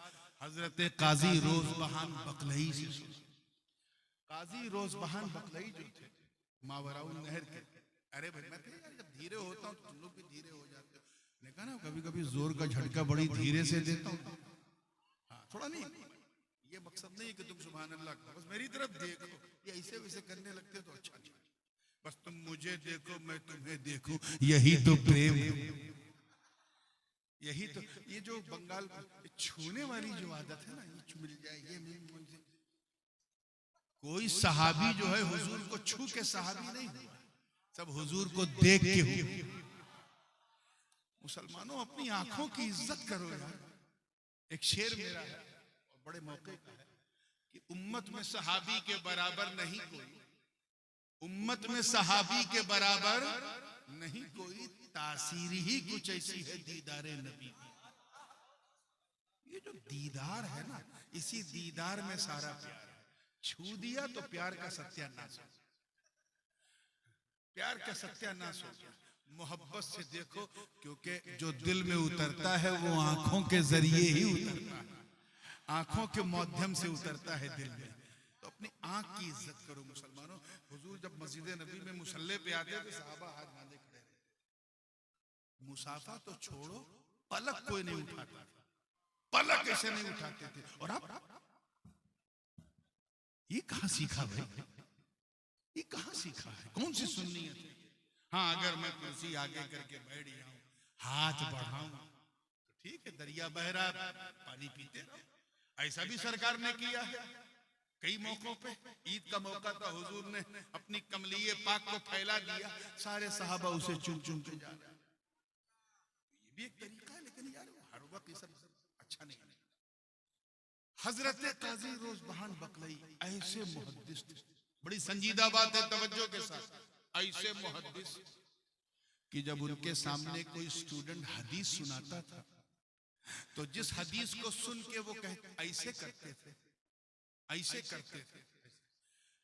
हजरत काजी रोज़बहान बकलई से सुनी। काजी रोज़बहान बकलई जो थे मावराउल नहर के, अरे भाई मैं यार जब धीरे होता हूँ तो तुम लोग भी धीरे हो जाते हो। मैंने कहा ना कभी कभी जोर का झटका बड़ी धीरे से देता हूँ, हाँ थोड़ा नहीं, ये मकसद नहीं है कि तुम सुभान अल्लाह कहो, बस मेरी तरफ देखो, ये ऐसे वैसे करने लगते तो अच्छा नहीं, बस तुम मुझे देखो मैं तुम्हें देखूं, यही तो प्रेम है। यही तो, ये जो बंगाल छूने वाली जो आदत है ना, ये मिल जाए ये मिल जाए। कोई सहाबी जो है हुजूर को छू के सहाबी नहीं हुआ, सब हुजूर को देख के हुए। मुसलमानों अपनी आंखों की इज्जत करो यार। एक शेर मेरा है और बड़े मौके का है कि उम्मत में सहाबी के बराबर नहीं कोई, उम्मत में सहाबी के बराबर नहीं कोई, तासीर ही कुछ ऐसी है दीदारे नबी की। ये जो दीदार है ना, इसी दीदार में सारा प्यार है। छू दिया तो प्यार का सत्यानाश हो, प्यार का सत्यानाश हो गया। मोहब्बत से देखो, क्योंकि जो दिल में उतरता है वो आंखों के जरिए ही उतरता है, आंखों के माध्यम से उतरता है दिल में। तो अपनी आंख की इज्जत करो मुसलमानों। हुजूर जब मस्जिद नबी में मुसल्ले पे आते थे, सहाबा हाथ बांधे खड़े रहते। मुसाफा तो छोड़ो, पलक कोई नहीं उठाता था, पलक ऐसे नहीं उठाते थे। और आप ये कहां सीखा भाई, ये कहां सीखा है, कौन सी सुन्नियत है? हाँ अगर मैं कुर्सी आगे करके बैठ जाऊं, हाथ बढ़ाऊं तो ठीक है, दरिया बह रहा पानी पीते रहो। ऐसा भी सरकार ने किया है कई मौकों पे। ईद का मौका था, हुजूर ने अपनी कमलिये पाक को फैला दिया, सारे सहाबा उसे चुम चुम के जा रहे। ये भी एक तरीका है, लेकिन यार हर वक्त ये सब अच्छा नहीं है। हजरत काजी रोज़बहान बकलई ऐसे मुहद्दिस थे, बड़ी संजीदा बात है, तवज्जो के साथ, ऐसे मुहद्दिस कि जब उनके सामने कोई स्टूडेंट हदीस सुनाता था तो जिस हदीस को सुन के वो ऐसे करते थे, ऐसे करते थे,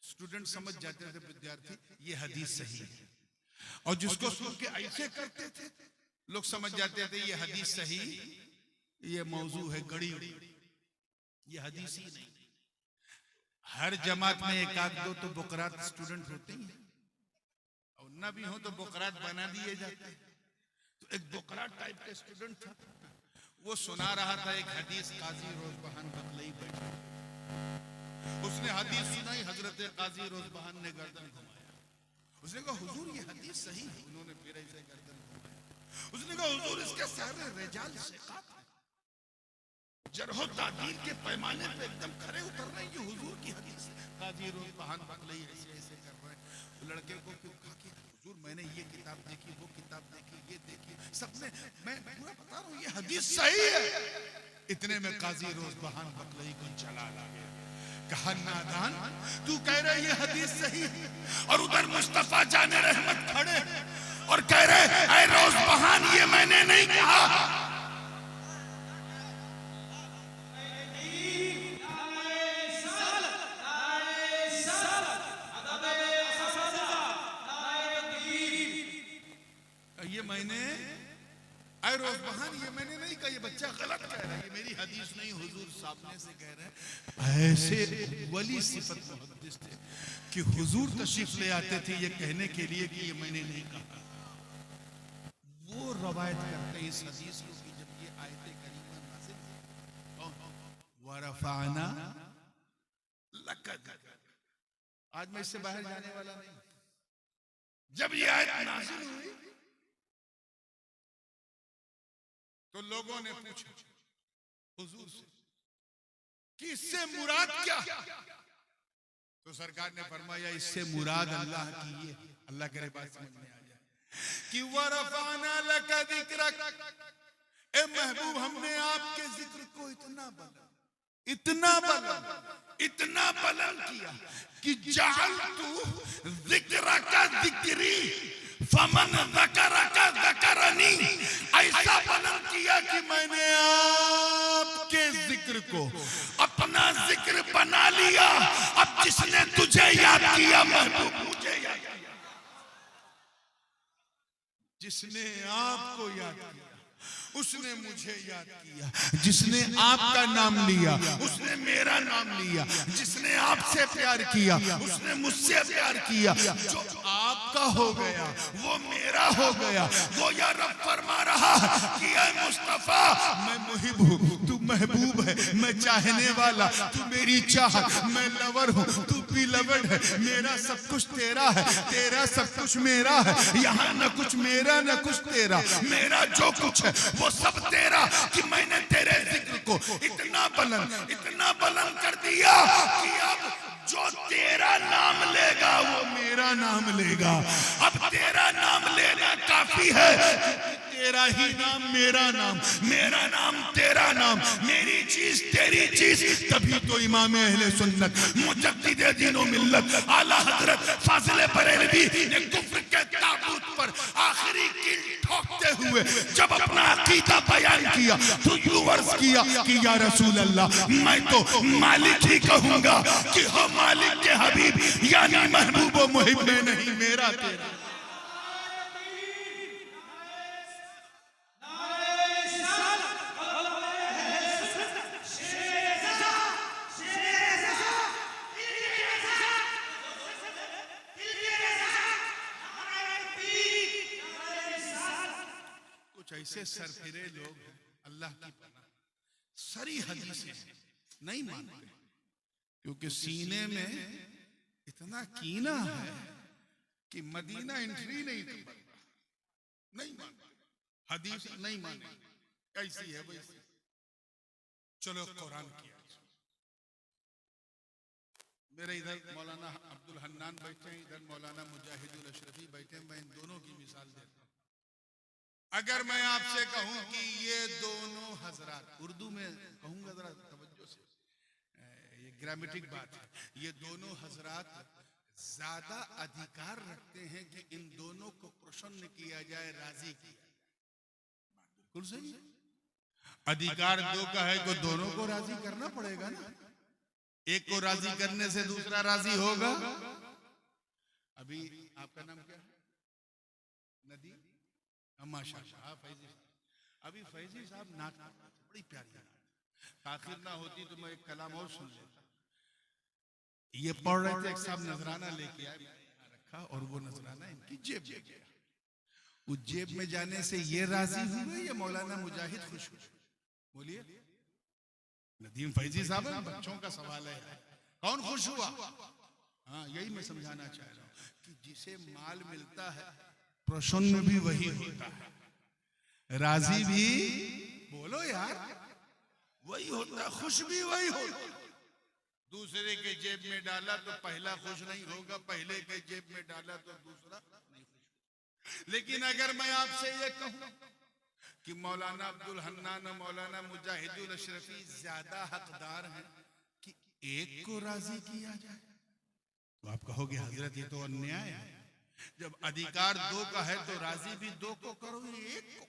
स्टूडेंट समझ जाते थे विद्यार्थी ये हदीस सही है, और जिसको सुन के ऐसे करते थे लोग समझ जाते थे ये हदीस सही, ये मौजू है, गड़ी हुई, ये हदीस ही नहीं। हर जमात में एक आध दो तो बुकरात स्टूडेंट होते ही हैं, और ना भी हो तो बुकरात बना दिए जाते हैं। तो एक बुकरात टाइप का स्टूडेंट था, वो सुना रहा था एक हदीस, काजी रोज़बहान बकलई बैठे, उसने हदीस सुनाई, हजरत काजी रोज़बहान ने गर्दन घुमाया, उसने कहा हुजूर ये हदीस सही है, उन्होंने फिर ऐसे गर्दन घुमाया, उसने कहा हुजूर इसके सारे रिजाल सिकात हैं, जरह तादील के पैमाने पे एकदम खरे उतर रहे हैं, ये हुजूर की हदीस है। काजी रोज़बहान बकलई ऐसे ऐसे कर रहे हैं। लड़के को क्यों कहा कि हुजूर मैंने ये किताब देखी, वो किताब देखी, ये देखी, सबने, मैं पूरा बता रहा हूँ ये हदीस सही है। इतने में काजी रोज़बहान बकलई को चला आ गया, कहा नादान तू कह रहे ये हदीस सही है, और उधर मुस्तफा जाने रहमत खड़े और कह रहे ऐ रोज़बहान ये मैंने नहीं कहा। मैंने ऐ रोज़बहान, ये मैंने नहीं कहा, ये बच्चा गलत कह रहा है, ये मेरी हदीस नहीं, हुजूर सामने से कह रहे हैं। ऐसे वली सिफत मुहद्दिस थे कि हुजूर तशरीफ ले आते थे ये कहने के लिए कि ये मैंने नहीं कहा। वो रवायत करते हैं इस हदीस को कि जब ये आयते करीमा नाज़िल वरफ़अना लक, आज मैं इससे बाहर जाने वाला नहीं। जब ये आयत नाज़िल हुई तो लोगों ने पूछा हुजूर से कि इससे मुराद क्या? तो सरकार ने फरमाया इससे मुराद अल्लाह की ये, अल्लाह के बात समझ में आ जाए कि वरफ़अना लक ज़िक्रक, ए महबूब हमने आपके जिक्र को इतना बुलंद किया कि जअलतु ज़िक्रका ज़िक्री फमन ज़करका ज़करनी, ऐसा बुलंद किया कि मैंने आपके जिक्र को अपना जिक्र बना लिया। अब जिसने तुझे याद किया महबूब मुझे याद किया, जिसने आपको याद किया उसने मुझे याद किया, जिसने आपका नाम लिया उसने मेरा नाम लिया, जिसने आपसे प्यार किया उसने मुझसे प्यार किया, जो आपका हो गया वो मेरा हो गया। वो या रब फरमा रहा कि ऐ मुस्तफा मैं मुहिब हूँ, तू महबूब है, मैं चाहने वाला, तू मेरी चाहत, मैं लवर हूँ, तू भी लवर है, मेरा सब कुछ तेरा है, तेरा सब कुछ मेरा है, यहाँ न कुछ मेरा न कुछ तेरा, मेरा जो कुछ है वो सब तेरा। कि मैंने तेरे जिक्र को इतना बुलंद कर दिया कि अब जो तेरा नाम लेगा वो मेरा नाम लेगा। अब तेरा नाम लेना काफी है, तेरा ही नाम मेरा नाम, मेरा नाम तेरा नाम, मेरी चीज तेरी चीज। तभी तो इमाम अहले सुन्नत मुजद्दिद दीन व मिल्लत आला हजरत फाजिल बरेलवी ने कुफ्र के ताबूत पर आखिरी कील ठोकते हुए जब अपना अकीदा बयान किया तो यूं अर्ज किया कि या रसूल अल्लाह, मैं तो मालिक ही कहूंगा कि हो मालिक के हबीब, यानी महबूब व मुहिब में नहीं मेरा तेरा। ऐसे सरफिरे लोग अल्लाह की पनाह सरी हदीसें नहीं मानते, क्योंकि सीने में इतना कीना है कि मदीना एंट्री नहीं मानते, हदीस नहीं मानते, ऐसी है वैसी। चलो कुरान की, मेरे इधर मौलाना अब्दुल हन्नान बैठे हैं, इधर मौलाना मुजाहिदुल अशरफी बैठे हैं, मैं इन दोनों की मिसाल देता हूँ। अगर मैं आपसे कहूं कि ये दोनों हजरात, उर्दू में कहूंगा जरा तवज्जो से, ये ग्रामेटिक बात है, ये दोनों हजरात ज्यादा अधिकार रखते हैं कि इन दोनों को प्रसन्न किया जाए, राजी किया जाए। बिल्कुल सही है, अधिकार दो का है तो दोनों को राजी करना पड़ेगा ना, एक को राजी करने से दूसरा राजी होगा। अभी आपका नाम क्या है? नदी, माशाअल्लाह फैजी। अभी फैजी साहब नात बड़ी प्यारी नात, आखिर ना होती तो मैं एक कलाम और सुन लेता। ये पढ़ रहे थे, एक साहब नजराना लेके आए रखा और वो नजराना इनकी जेब में गया। उस जेब में जाने से ये राजी हुए या मौलाना मुजाहिद खुश हुए? बोलिए। नदीम फैजी साहब, बच्चों का सवाल है, कौन खुश हुआ? हाँ, यही मैं समझाना चाह रहा हूँ कि जिसे माल मिलता है प्रसन्न भी वही होता है, राजी भी, बोलो यार, वही होता है, खुश भी वही होता है। दूसरे के जेब में डाला तो पहला खुश नहीं होगा, पहले के जेब में डाला तो दूसरा नहीं खुश। लेकिन अगर मैं आपसे ये कहूं कि मौलाना अब्दुल हन्नान और मौलाना मुजाहिदुल अशरफी ज्यादा हकदार हैं कि एक को राजी किया जाए, तो आप कहोगे हजरत ये तो अन्याय है। जब अधिकार दो का है तो राजी भी दो को करो, एक को,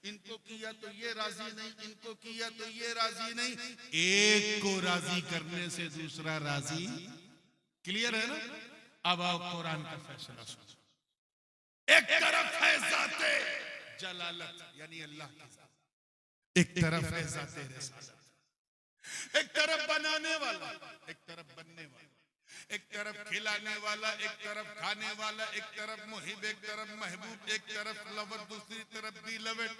इनको किया तो ये राजी नहीं, इनको किया तो ये राजी नहीं, एक को राजी करने से दूसरा राजी। क्लियर है ना? अब आओ कुरान का फैसला सुनो। एक तरफ है जाते जलालत यानी अल्लाह की जात, एक तरफ है ज़ाते रिसालत, एक तरफ बनाने वाला, एक तरफ बनने वाला, एक तरफ खिलाने वाला, एक तरफ खाने वाला, एक तरफ मुहिब, एक तरफ महबूब, एक तरफ लवर, दूसरी तरफ बिलवेड,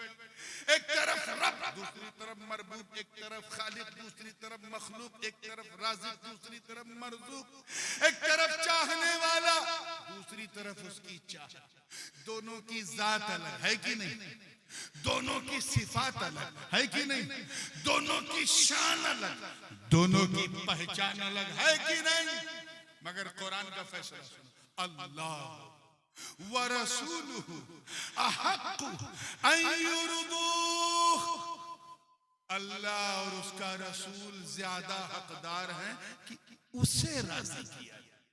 एक तरफ रब, दूसरी तरफ मरबूब, एक तरफ खालिक, दूसरी तरफ मखलूक, एक तरफ राज़िक, दूसरी तरफ मरज़ूक, एक तरफ चाहने वाला, दूसरी तरफ उसकी चाह। दोनों की जात अलग है कि नहीं? दोनों की सिफात अलग है कि नहीं? दोनों की शान अलग, दोनों की पहचान अलग है कि नहीं? मगर कुरान का फैसला सुनो, अल्लाह व रसूलुहु अहक्कु अन युरदूह, अल्लाह और उसका रसूल ज्यादा हकदार हैं कि उसे राजी किया जाए।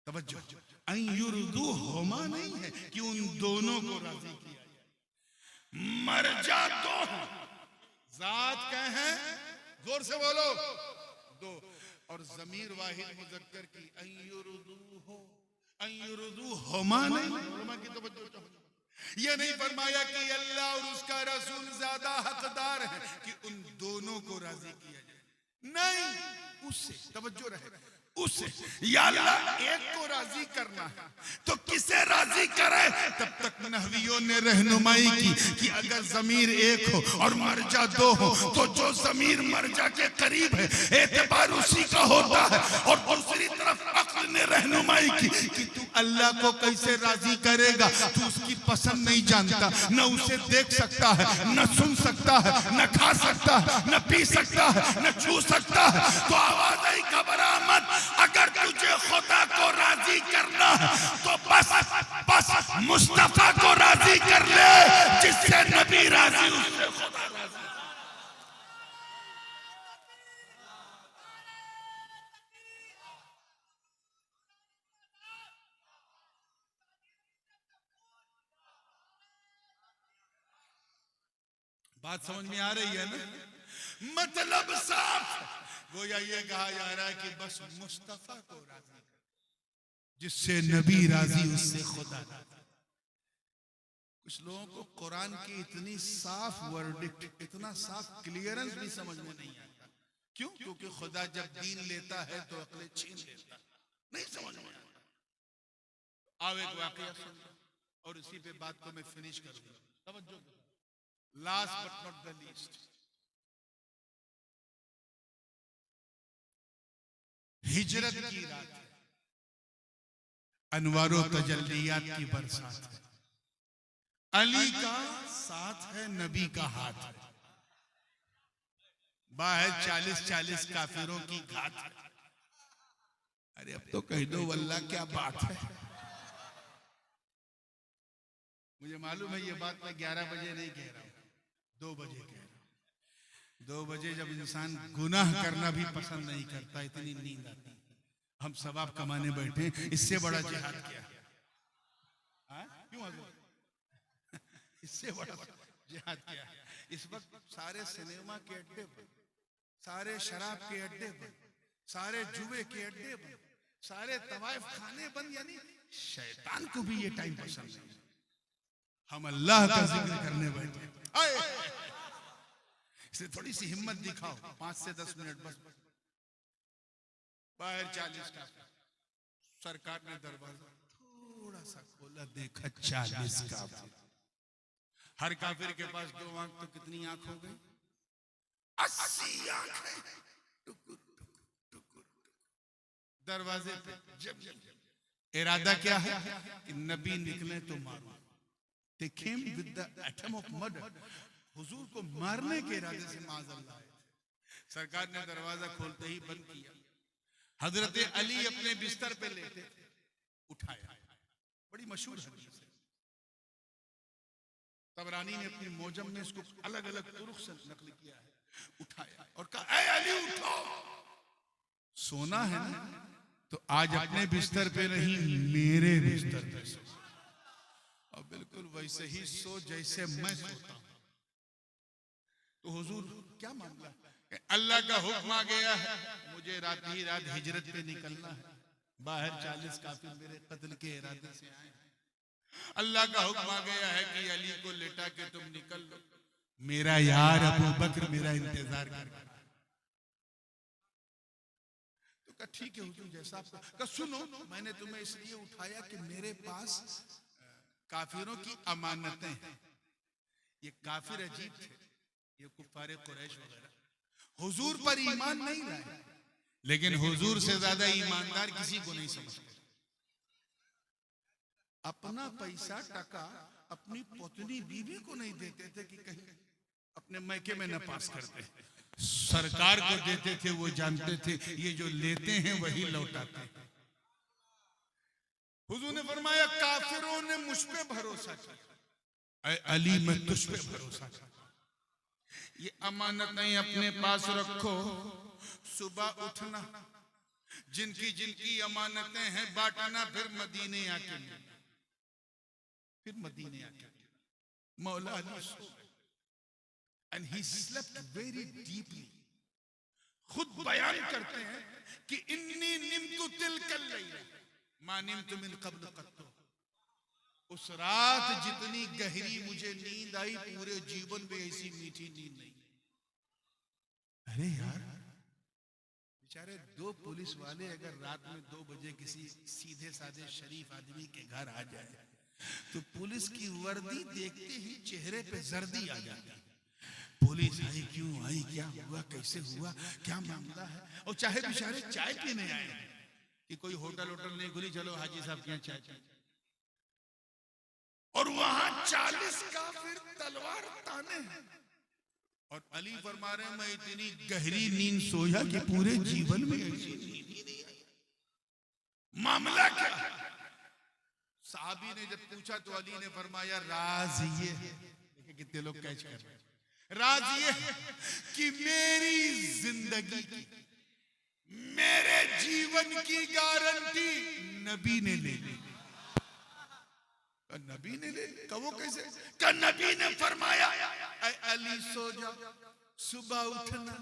तवज्जो, अन युरदूह होमा नहीं है कि उन दोनों को राजी किया जाए। मरजा दो जात क्या है? जोर से बोलो, दो। और जमीर वाहिद मुज़क्कर की अय्युरुदू होमा नहीं, उलमा की तवज्जो चाहिए। ये नहीं फरमाया कि अल्लाह और उसका रसूल ज्यादा हकदार है कि उन दोनों को राजी किया जाए, नहीं, उससे तवज्जो रहे, उससे। या अल्लाह एक को राजी करना है तो किसे राजी करे? तब तक नहवियों ने रहनुमाई की कि अगर जमीर एक हो और मरजा दो हो तो जो जमीर मरजा के करीब है एतबार उसी का होता है। और दूसरी तरफ अक्ल ने रहनुमाई की कि तू अल्लाह को कैसे राजी करेगा? तू उसकी पसंद नहीं जानता, न उसे देख सकता है, न सुन सकता है, न खा सकता है, न पी सकता है, न छू सकता है। तो आवाज आई, घबरा मत, अगर तुझे खुदा को राजी करना है तो बस मुस्तफा को राजी कर ले, जिससे नबी राजी उससे खुदा राजी। बात समझ में आ रही है ना? मतलब साफ, गोया ये कहा जा रहा है कि बस मुस्तफा को राजी कर, जिससे नबी राजी उससे खुदा राजी। कुछ लोगों को कुरान की इतनी साफ वर्डिक्ट, इतना साफ क्लियरेंस भी समझ में नहीं आता। क्यों? क्योंकि खुदा जब दीन लेता है तो अक्ल छीन लेता, नहीं समझ में आता। आओ एक वाकया सुन और इसी पे बात को मैं फिनिश करूंगा। तवज्जो, last but not the least, हिजरत की रात है, अनवारो तजल्लियात की बरसात है, अली का साथ है, नबी का हाथ है, बाहर 40-40 काफिरों की घात है। अरे अब तो कह दो वल्लाह क्या बात है। मुझे मालूम है ये बात मैं 11 बजे नहीं कह रहा हूं, 2 बजे कह रहा हूं। 2 बजे जब इंसान गुनाह करना भी पसंद नहीं करता, इतनी नींद आती, हम सवाब कमाने बैठे, इससे बड़ा जिहाद क्या? क्यों इससे बड़ा जिहाद क्या? इस वक्त सारे सिनेमा के अड्डे पर, सारे शराब के अड्डे पर, सारे जुए के अड्डे पर, सारे तवाइफ खाने बंद, यानी शैतान को भी ये टाइम पसंद नहीं। हम अल्लाह का जिक्र करने बैठे, इसे थोड़ी सी हिम्मत दिखाओ, 5 से 10 मिनट बस। बाहर 40 का, सरकार ने दरवाजा थोड़ा सा खोला, देखा 40 का। हर काफिर के पास 2 आंख, तो कितनी आंख हो गई? 80 आंखें टुकुर टुकुर टुकुर। दरवाजे पे जब इरादा क्या है कि नबी निकले तो मारो। They came with the atom of murder, हुजूर को मारने के इरादे से माज़अल्लाह आए थे। सरकार ने दरवाजा खोलते ही बंद किया। हजरत अली अपने बिस्तर पे लेटे थे, उठाया, बड़ी मशहूर हदीस है, तबरानी ने अपनी मोजम में इसको अलग अलग तुरुख से नकल किया है। उठाया और कहा, ऐ अली उठो, सोना है ना तो आज अपने बिस्तर पे नहीं, मेरे बिस्तर पे सो, और बिल्कुल वैसे ही सो जैसे मैं सोता हूं। तो हुजूर क्या मामला? अल्लाह का हुक्म आ गया है, मुझे रात ही रात हिजरत पे निकलना है। बाहर 40 काफिर मेरे कत्ल के इरादे से आए, अल्लाह का हुक्म आ गया है कि अली को लेटा के तुम निकल लो, मेरा यार अबू बकर मेरा इंतजार कर रहा है। तो कहा ठीक है हुजूर जैसा आपका। कहा सुनो, मैंने तुम्हें इसलिए उठाया कि मेरे पास काफिरों की अमानतें हैं। ये काफिर अजीब थे, ये कुफारे कुरैश वगैरह हुजूर पर ईमान नहीं लाए, लेकिन हुजूर से ज्यादा ईमानदार किसी को नहीं समझते। अपना पैसा टका अपनी पत्नी बीवी को नहीं देते थे कि कहीं अपने मैके में न पास करते, सरकार को देते थे। वो जानते थे ये जो लेते हैं वही लौटाते हैं। हुजूर ने फरमाया काफिरों ने मुझ पे भरोसा किया, अली मैं तुझ पे भरोसा किया। ये अमानतें अपने पास रखो, सुबह उठना, जिनकी जिनकी अमानतें हैं बांटना, फिर मदीने आके मिलना। फिर मदीने आके मौला अली सो and he slept very deeply। खुद बयान करते हैं कि इन्नी निम्तु तिलकल लैला मा निम्तु मिन क़ब्ल क़त्तु। उस रात जितनी गहरी मुझे नींद आई, पूरे जीवन में ऐसी मीठी नींद नहीं। अरे यार बेचारे दो पुलिस वाले अगर रात में 2 बजे किसी सीधे साधे शरीफ आदमी के घर आ जाए तो पुलिस की वर्दी देखते ही चेहरे पे जर्दी आ जाती है। पुलिस आई क्यों आई, क्या हुआ, कैसे हुआ, क्या मामला है। और चाहे बेचारे चाय पीने आए कि कोई होटल नहीं खुली, चलो हाजी साहब के यहाँ चाय पी, और वहां 40 काफिर तलवार ताने हैं। और अली फरमा रहे मैं इतनी गहरी नींद सोया कि पूरे जीवन में ऐसी नींद ही नहीं आई। मामला क्या है? साहबी ने जब पूछा तो अली ने फरमाया राज ये, देखिए कितने लोग कैच कर रहे हैं, राज ये कि मेरी जिंदगी की, मेरे जीवन की गारंटी नबी ने ले ली। नबी ने ले ली? वो कैसे? नबी ने फरमाया अली सो जाओ, सुबह उठना,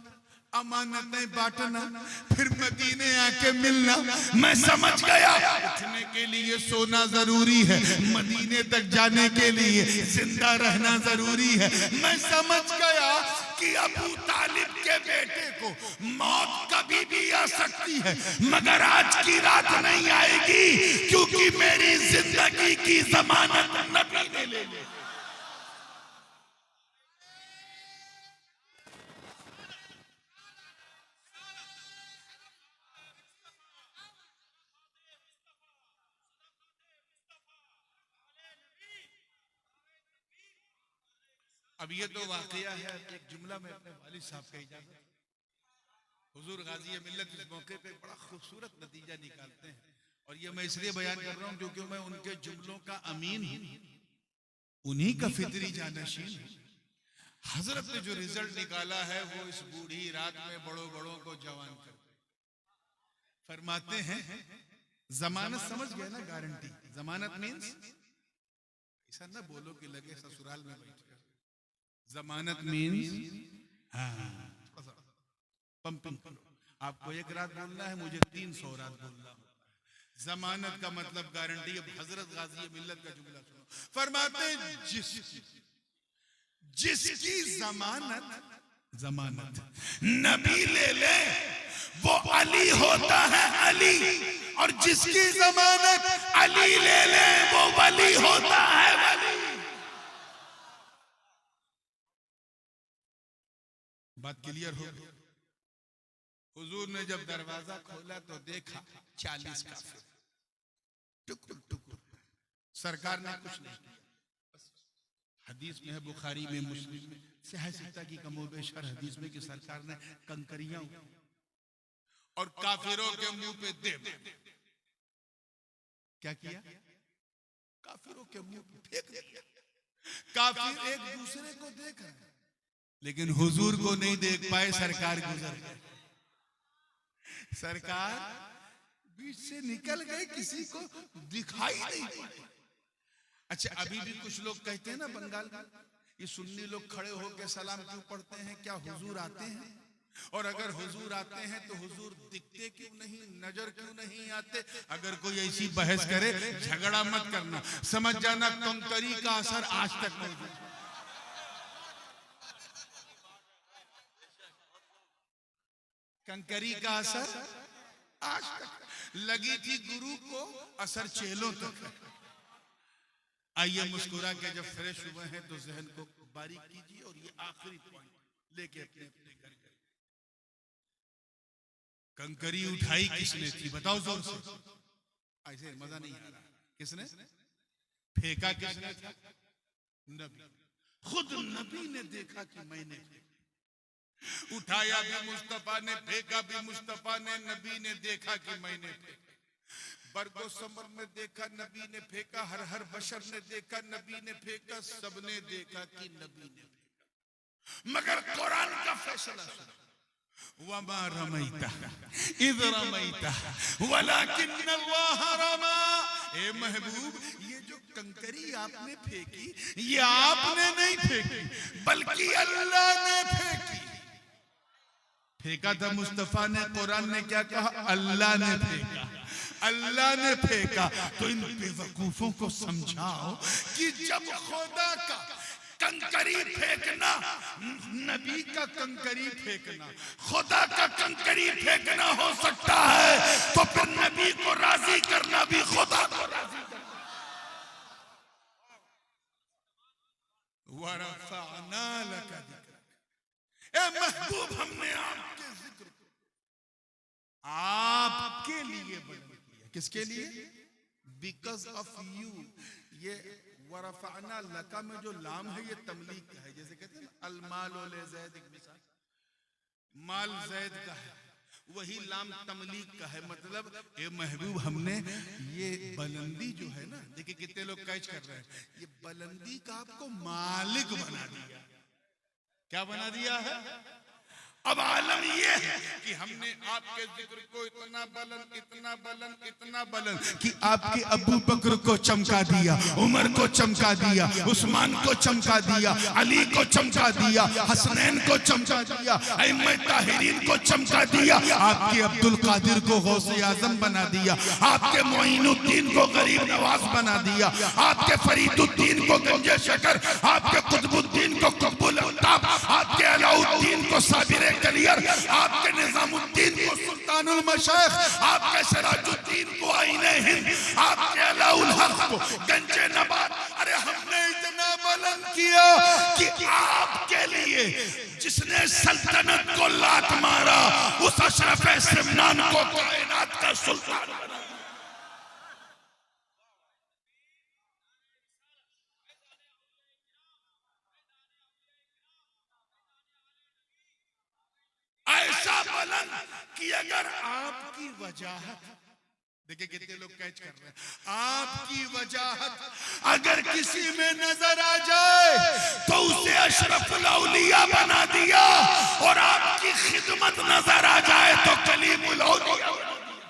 अमानतें बांटना, फिर मदीने आके मिलना। मैं समझ गया उठने के लिए सोना जरूरी है, मदीने तक जाने के लिए जिंदा रहना जरूरी है। मैं समझ गया कि अबू तालिब के बेटे को मौत कभी भी आ सकती है, मगर आज की रात नहीं आएगी, क्योंकि मेरी जिंदगी की जमानत नबी ने ले ली। अब ये तो वाकया है, एक जुमला में अपने वालिद साहब का इजाजत। हुजूर गाजी मिल्लत इस मौके पे बड़ा खूबसूरत नतीजा निकालते हैं, और ये मैं इसलिए बयान कर रहा हूँ क्योंकि मैं उनके जुमलों का अमीन हूँ, उन्हीं का फितरी जानशीन हूँ। हजरत ने जो रिजल्ट निकाला है वो इस बूढ़ी रात में बड़ों को जवान कर फरमाते हैं। जमानत समझ गए ना, गारंटी। जमानत मीन्स ऐसा ना बोलो कि लगे ससुराल में बैठ कर। जमानत मीन्स पंपिंग करो। आपको 1 रात बोलना है, मुझे 300 रात बोलना होता है। जमानत का मतलब गारंटी। अब हजरत गाजी मिल्लत का जुमला सुनो, फरमाते जिसकी जमानत नबी ले ले वो अली होता है अली, और जिसकी जमानत अली ले ले वो वली होता है वली। बात क्लियर हो गई? हुजूर ने जब दरवाजा खोला तो देखा 40 काफिर टुकुर टुकुर। सरकार ने कुछ नहीं किया। हदीस में है, बुखारी में, मुस्लिम में, सिहह की कमोबेशर हदीस में कि सरकार ने कंकरियां और काफिरों के मुंह पे दे क्या किया? काफिरों के मुंह पे फेंक दिया। काफिर एक दूसरे को देख रहे हैं, लेकिन हुजूर को नहीं देख पाए। सरकार गुजर गए, सरकार बीच से निकल गए, किसी को दिखाई नहीं पड़े। अच्छा, अभी भी कुछ लोग कहते हैं ना बंगाल में, ये सुन्नी लोग खड़े होकर सलाम क्यों पढ़ते हैं? क्या हुजूर आते हैं? और अगर हुजूर आते हैं तो हुजूर दिखते क्यों नहीं, नजर क्यों नहीं आते? अगर कोई ऐसी बहस करे, झगड़ा मत करना, समझ जाना कंकरी का असर आज तक मौजूद है। कंकरी का असर आज तक लगी थी गुरु को, असर चेलों तक है। आइए मुस्कुरा के जब फ्रेश हुए हैं तो जहन को बारीक कीजिए और ये आखिरी पॉइंट लेके अपने अपने घर गए। कंकरी उठाई किसने थी बताओ जोर से, ऐसे मजा नहीं आ रहा। किसने फेंका? किसने था? नबी। खुद नबी ने देखा कि मैंने उठाया भी मुस्तफा ने, फेंका भी मुस्तफा ने, नबी ने देखा कि मैंने फेंका। बरगो समर में देखा नबी ने फेंका, हर हर बशर ने देखा नबी ने फेंका, सबने देखा कि नबी ने फेंका। मगर कुरान का फैसला सुनो, वमा रमैता इज़ रमैता वलाकिन्नल्लाह रमा। ए महबूब, ये जो कंकरी आपने फेंकी, ये आपने नहीं फेंकी बल्कि अल्लाह ने फेंकी। फेंका था मुस्तफा ने, कुरान ने क्या कहा? अल्लाह ने फेंका, अल्लाह ने फेंका। तो इन बेवकूफों को समझाओ कि जब खुदा का कंकरी फेंकना, नबी का कंकरी फेंकना, खुदा का कंकरी फेंकना हो सकता है, तो फिर नबी को राजी करना भी खुदा को राजी करना। वरफ़अना लका ज़िक्रक। ए महबूब, हमने आपके जिक्र को आपके लिए बुलंद किया। किसके लिए? Because of you. ये वरफ़अना लका में जो लाम है ये तमलीक का है। जैसे कहते हैं ना अलमाल ले ज़ैद, एक मिसाल, माल ज़ैद का है, वही लाम तमलीक का है। मतलब ए महबूब, हमने ये बुलंदी जो है ना, देखिए कितने लोग कैच कर रहे हैं, ये बुलंदी का आपको मालिक बना दिया। क्या बना दिया है? अब आलम ये है कि हमने आपके जिक्र को इतना बुलंद, इतना बुलंद, इतना बुलंद कि आपके अबू बकर को चमका दिया, उमर को चमका दिया, उस्मान को चमका दिया, अली को चमका दिया, हसनैन को चमका दिया, अइम्मा ताहिरीन को चमका दिया, आपके अब्दुल कादिर को गौसे आजम बना दिया, आपके मोइनुद्दीन को गरीब नवाज बना दिया, आपके फरीदुद्दीन को गंजे शकर, आपके कुतुबुद्दीन को कुतुबुल अफ्ताब, आपके अलाउद्दीन को साबिर कलियर, आपके निजामुद्दीन को सुल्तानुल मशाइख, आपके सिराजुद्दीन को आईने हिंद, आपके अलाउल हक को गंजे नबात। अरे हमने इतना बुलंद किया कि आपके लिए जिसने सल्तनत को लात मारा, उस अशरफ सिमनान को कायनात का सुल्तान बना। ऐसा बुलंद कि अगर आपकी वजाहत, देखिए कितने लोग कैच कर रहे हैं, आपकी वजाहत अगर किसी में नजर आ जाए तो उसे अशरफुल औलिया बना दिया, और आपकी खिदमत नजर आ जाए तो कलीमुल औलिया बना दिया।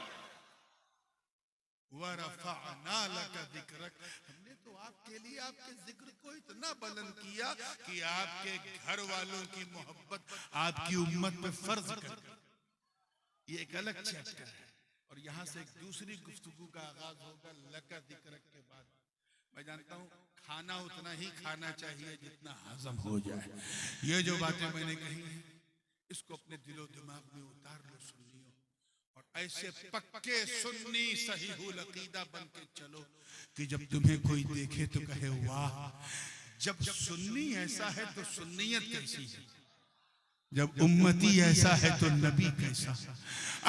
वरफ़अना लका ज़िक्रक। हमने तो आपके लिए आपके जिक्र को इतना बुलंद किया कि आपके घर वालों की मोहब्बत आपकी उम्मत पे फर्ज कर। ये एक अलग चैप्टर है, और यहाँ से एक दूसरी गुफ्तगू का आगाज होगा लका ज़िक्रक के बाद। मैं जानता हूँ खाना उतना ही खाना चाहिए जितना हजम हो जाए। ये जो बातें मैंने कही हैं, इसको अपने दिलो दिमाग में उतार लो सुन्नियों, और ऐसे पक्के सुन्नी सहीहुल अकीदा बन के चलो कि जब तुम्हें कोई देखे तो कहे वाह, जब सुन्नी ऐसा है तो सुन्नियत कैसी है, जब उम्मती ऐसा है तो नबी कैसा,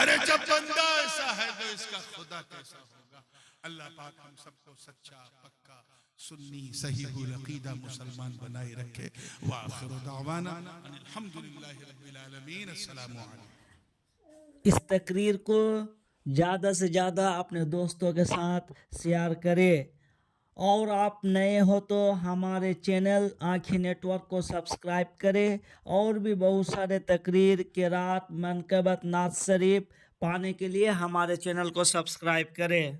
अरे जब बंदा ऐसा है तो इसका खुदा कैसा होगा। अल्लाह पाक हम सबको सच्चा पक्का सुन्नी सहीहुल अकीदा मुसलमान बनाए रखे। व आखिरु दावाना अल्हम्दुलिल्लाहि रब्बिल आलमीन। अस्सलामु अलैकुम। इस तकरीर को ज़्यादा से ज़्यादा अपने दोस्तों के साथ शेयर करें, और आप नए हो तो हमारे चैनल आँखी नेटवर्क को सब्सक्राइब करें, और भी बहुत सारे तकरीर, किरात, मनक़बत, नात शरीफ पाने के लिए हमारे चैनल को सब्सक्राइब करें।